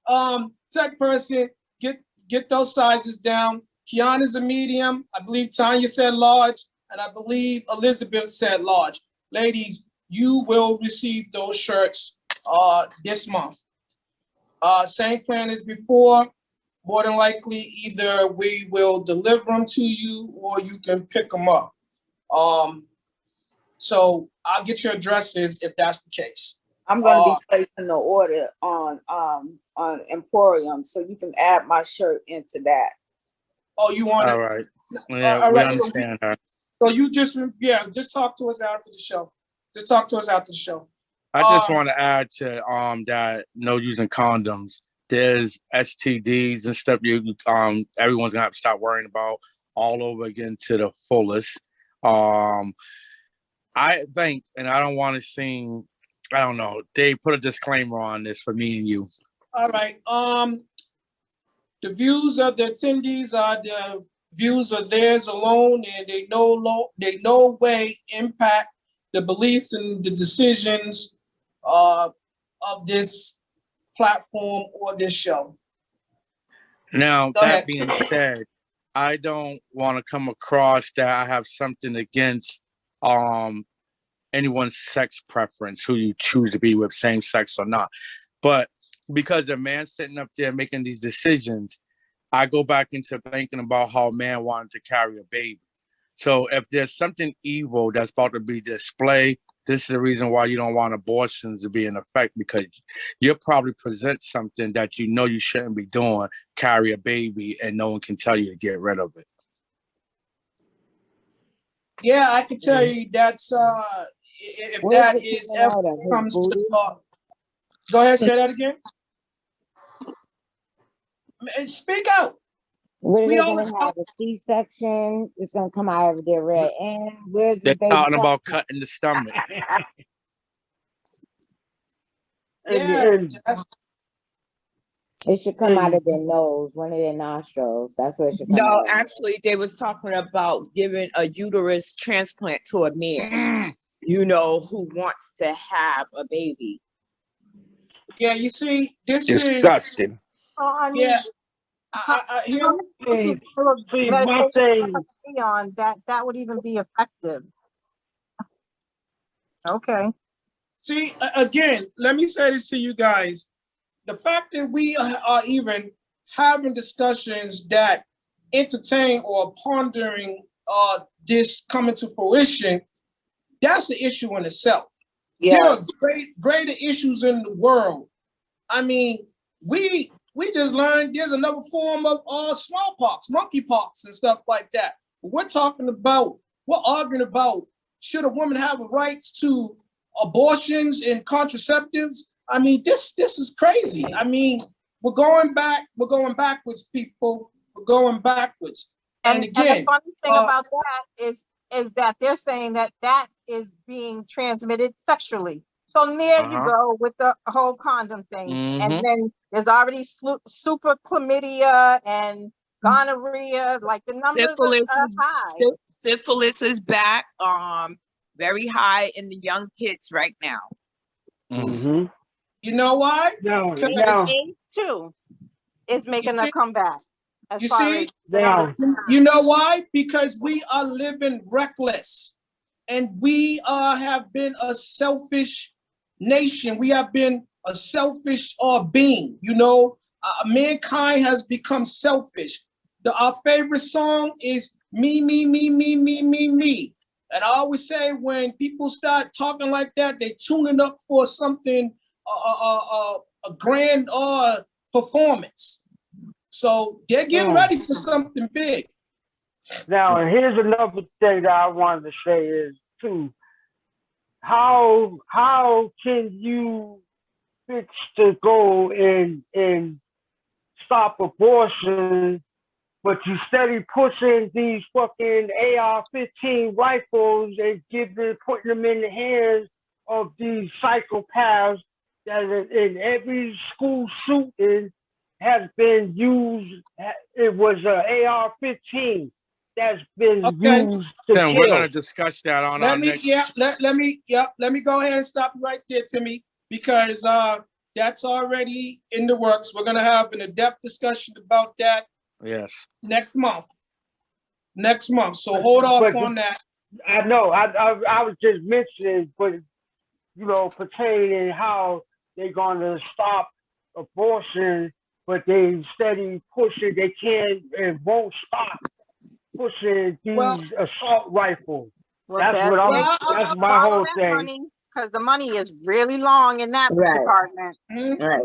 tech person, get those sizes down. Kiana's a medium. I believe Tanya said large, and I believe Elizabeth said large. Ladies, you will receive those shirts this month. Same plan as before. More than likely, either we will deliver them to you or you can pick them up. So I'll get your addresses if that's the case. I'm going to be placing the order on Emporium, so you can add my shirt into that. Oh, you want it? All right. Yeah, we understand her. So you just talk to us after the show. Just talk to us after the show. I just want to add to that no using condoms. There's STDs and stuff everyone's gonna have to stop worrying about all over again to the fullest. I think, and I don't want to seem, I don't know, they put a disclaimer on this for me and you. All right. The views of the attendees are the views of theirs alone, and they no way impact the beliefs and the decisions of this platform or this show. Now, that being said, I don't want to come across that I have something against anyone's sex preference, who you choose to be with, same sex or not. But because a man's sitting up there making these decisions, I go back into thinking about how a man wanted to carry a baby. So if there's something evil that's about to be displayed, this is the reason why you don't want abortions to be in effect, because you'll probably present something that you know you shouldn't be doing, carry a baby, and no one can tell you to get rid of it. Yeah, I can tell you that's if that is ever comes to go ahead, say that again. Speak out. What are they going to have? A C-section? It's going to come out of their rear end. Where's the baby? They're talking about cutting the stomach. It should come out of their nose, one of their nostrils. That's where it should come out. No, actually, they was talking about giving a uterus transplant to a man. you know, who wants to have a baby. Yeah, you see, this Disgusting. I mean, yeah. how many my thing. on that would even be effective. Okay. See, again, let me say this to you guys. The fact that we are even having discussions that entertain or pondering this coming to fruition, that's the issue in itself. Yes. There are greater issues in the world. I mean, we just learned there's another form of smallpox, monkeypox, and stuff like that. We're arguing about should a woman have rights to abortions and contraceptives? I mean, this is crazy. I mean, we're going backwards, people. We're going backwards. And again, the funny thing about that is that they're saying that is being transmitted sexually. So there you go with the whole condom thing. And then there's already super chlamydia and gonorrhea. Like the numbers are high. Syphilis is back, very high in the young kids right now. Mm-hmm. You know why? No. AIDS too is making a comeback. You know why? Because we are living reckless, and we have been a selfish nation. We have been a selfish being. You know, mankind has become selfish. Our favorite song is "Me, Me, Me, Me, Me, Me, Me." And I always say when people start talking like that, they tuning up for something, a grand performance. So they're getting ready for something big. Now, and here's another thing that I wanted to say is too, how can you fix the goal and stop abortion, but you steady pushing these fucking AR-15 rifles and putting them in the hands of these psychopaths that in every school shooting has been used. It was an AR-15 that's been used to Then kill. we're going to discuss that on our next. Let me go ahead and stop you right there, Timmy, because that's already in the works. We're going to have an in-depth discussion about that. Yes. Next month. So hold off on that. I know. I was just mentioning, but you know, pertaining how they're going to stop abortion, but they steady pushing. They can't and won't stop pushing these assault rifles. That's my whole thing. Because the money is really long in that department. Right.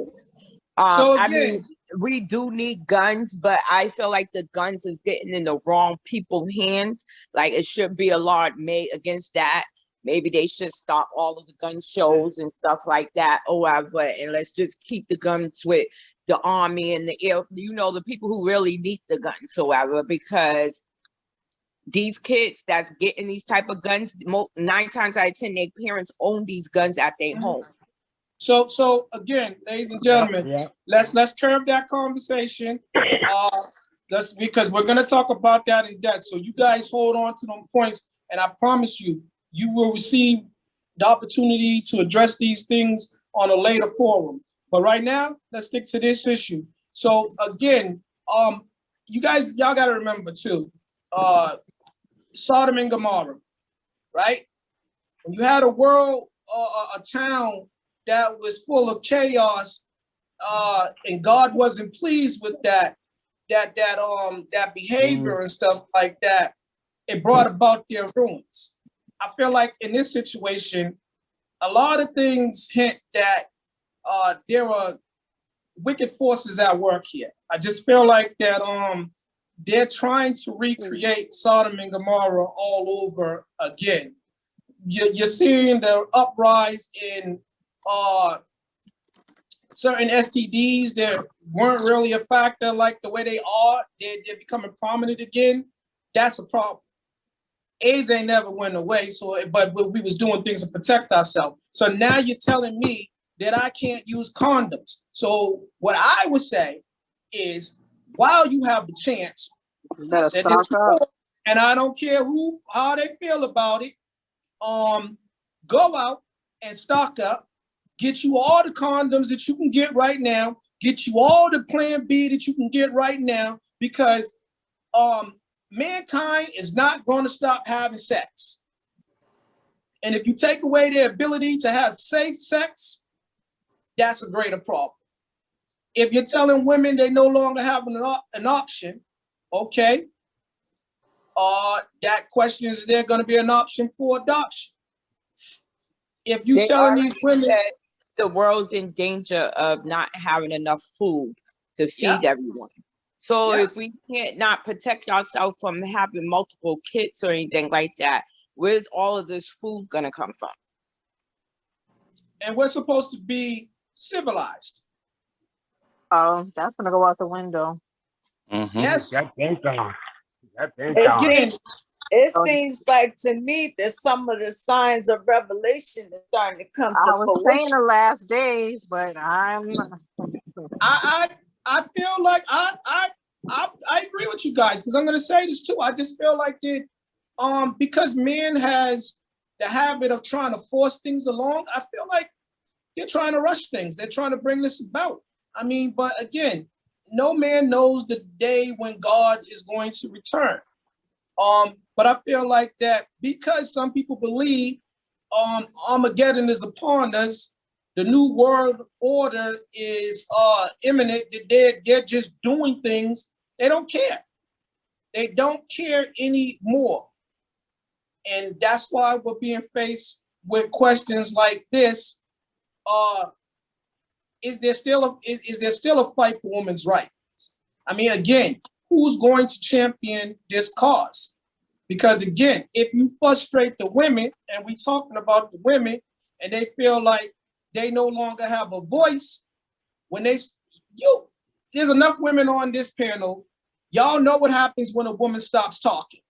So I mean, we do need guns, but I feel like the guns is getting in the wrong people's hands. Like it should be a law made against that. Maybe they should stop all of the gun shows and stuff like that. And let's just keep the guns with the army and the air, you know, the people who really need the guns, because these kids that's getting these type of guns, 9 times out of 10, their parents own these guns at their home. So again, ladies and gentlemen, let's curb that conversation. Because we're gonna talk about that in depth. So you guys hold on to them points, and I promise you, you will receive the opportunity to address these things on a later forum. But right now, let's stick to this issue. So again, y'all gotta remember too, Sodom and Gomorrah, right? When you had a world, a town that was full of chaos, and God wasn't pleased with that behavior and stuff like that, it brought about their ruins. I feel like in this situation, a lot of things hint that there are wicked forces at work here. I just feel like that they're trying to recreate Sodom and Gomorrah all over again. You're seeing the uprise in certain STDs that weren't really a factor like the way they are. They're becoming prominent again. That's a problem. AIDS ain't never went away, but we was doing things to protect ourselves. So now you're telling me that I can't use condoms. So what I would say is, while you have the chance, I said this before, and I don't care how they feel about it, Go out and stock up, get you all the condoms that you can get right now, get you all the Plan B that you can get right now, because mankind is not going to stop having sex. And if you take away their ability to have safe sex, that's a greater problem. If you're telling women they no longer have an option, okay, that question is there going to be an option for adoption? If you They telling these already women, said the world's in danger of not having enough food to feed everyone. So if we can't not protect ourselves from having multiple kids or anything like that, where's all of this food gonna come from? and we're supposed to be civilized. Oh, that's gonna go out the window. Yes. That been gone. That been It gone. seems, it seems like to me that some of the signs of revelation are starting to come I to was saying fruition. the last days, but I'm. I feel like I agree with you guys, because I'm going to say this too. I just feel like that because man has the habit of trying to force things along, I feel like they're trying to rush things. They're trying to bring this about. I mean, but again, no man knows the day when God is going to return. But I feel like that because some people believe Armageddon is upon us, the new world order is imminent, that they're just doing things. They don't care. They don't care anymore. And that's why we're being faced with questions like this. Is there still a fight for women's rights? I mean, again, who's going to champion this cause? Because again, if you frustrate the women, and we talking about the women, and they feel like they no longer have a voice, when there's enough women on this panel, y'all know what happens when a woman stops talking.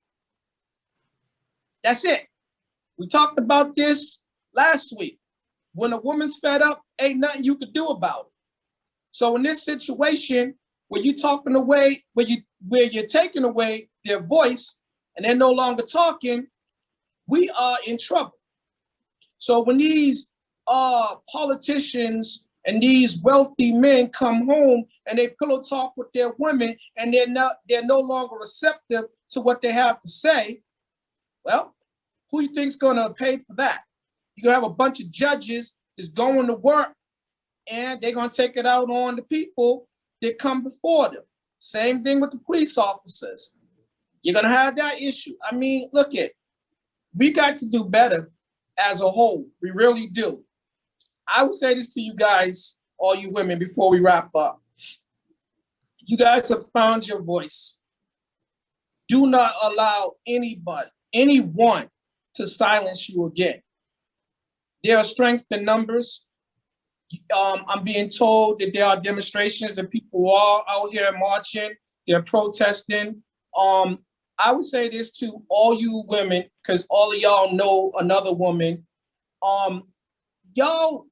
That's it. We talked about this last week. When a woman's fed up, ain't nothing you could do about it. So in this situation, where you're talking away, where you're taking away their voice, and they're no longer talking, we are in trouble. So when these politicians and these wealthy men come home and they pillow talk with their women, and they're no longer receptive to what they have to say, well, who you think's gonna pay for that? You're gonna have a bunch of judges that's going to work, and they're gonna take it out on the people that come before them. Same thing with the police officers. You're gonna have that issue. I mean, look at, we got to do better as a whole. We really do. I would say this to you guys, all you women, before we wrap up. You guys have found your voice. Do not allow anyone to silence you again. There are strength in numbers. I'm being told that there are demonstrations that people are out here marching, they're protesting. I would say this to all you women, because all of y'all know another woman. Y'all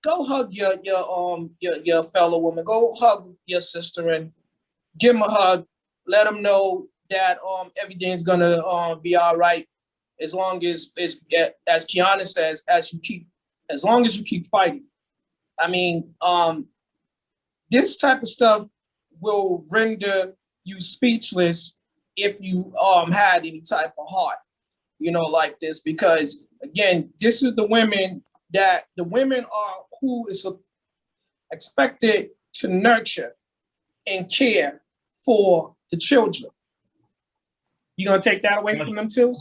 go hug your fellow woman. Go hug your sister and give them a hug. Let them know that everything's gonna be all right, as long as Kiana says, as long as you keep fighting. I mean, this type of stuff will render you speechless if you had any type of heart, like this, because again, this is the women are who is expected to nurture and care for the children. You gonna take that away from them too?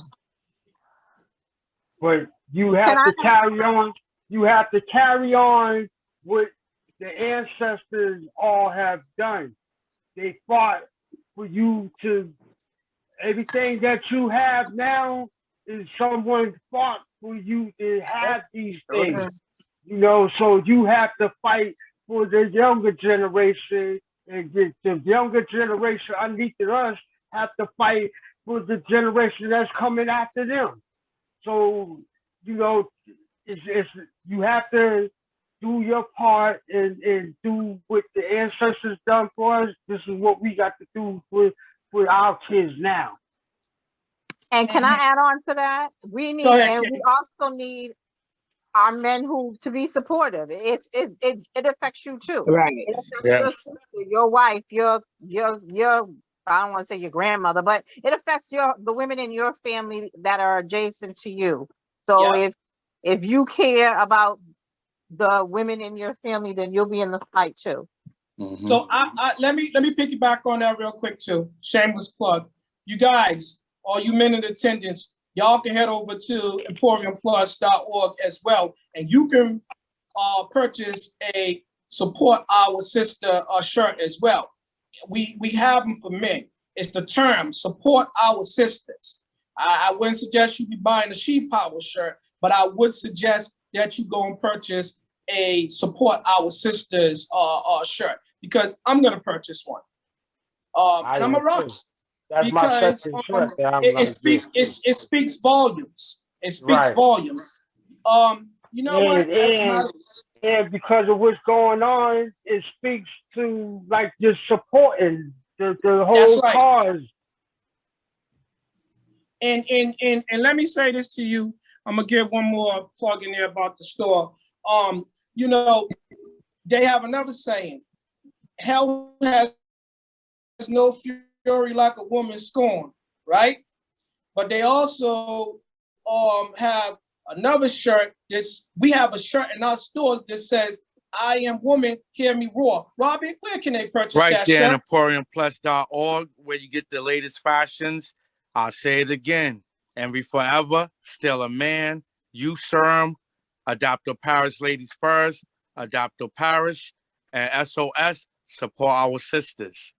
But you have to carry on. You have to carry on what the ancestors all have done. They fought for you to, everything that you have now is someone fought for you to have these things. So you have to fight for the younger generation, and the younger generation underneath us have to fight for the generation that's coming after them. So, it's you have to do your part and do what the ancestors done for us. This is what we got to do for our kids now. And can I add on to that? We need, Go ahead, and Kenny. we also need our men who to be supportive. It affects you too. Right. It affects Yes. your sister, your wife, your I don't want to say your grandmother, but it affects the women in your family that are adjacent to you. So Yeah. if you care about the women in your family, then you'll be in the fight too. So let me piggyback on that real quick too. Shameless plug. You guys, all you men in attendance, y'all can head over to emporiumplus.org as well, and you can purchase a support our sister shirt as well. We have them for men. It's the term support our sisters. I wouldn't suggest you be buying a She Power shirt, but I would suggest that you go and purchase a support our sisters shirt, because I'm gonna purchase one. And I'm a rock That's my because second shirt that I'm it gonna speaks get. it speaks volumes. It speaks Right. volumes. You know what? And because of what's going on, it speaks to like just supporting the whole That's right. cause. And let me say this to you. I'm gonna give one more plug in there about the store. You know, they have another saying: "Hell has no fury like a woman scorned," right? But they also have another shirt. We have a shirt in our stores that says, "I am woman, hear me roar." Robbie, where can they purchase Right that there shirt? at emporiumplus.org, where you get the latest fashions. I'll say it again. Envy Forever, Still a Man, S.A.M, Adopto Parish Ladies First, Adopto Parish, and SOS, Support Our Sisters.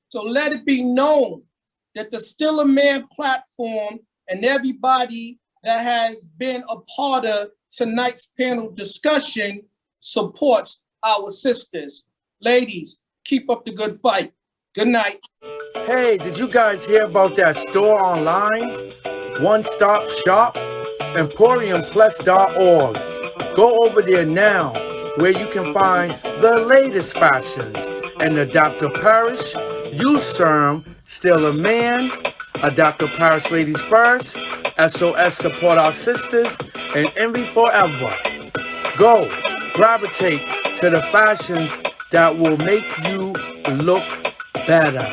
So let it be known that the Still a Man platform and everybody that has been a part of tonight's panel discussion supports our sisters. Ladies, keep up the good fight. Good night. Hey, did you guys hear about that store online? One-stop shop, emporiumplus.org. Go over there now, where you can find the latest fashions and Adopto Parish, S.A.M, Still a Man, Adopto Parish Ladies First, SOS Support Our Sisters, and Envy Forever. Go, gravitate to the fashions that will make you look better.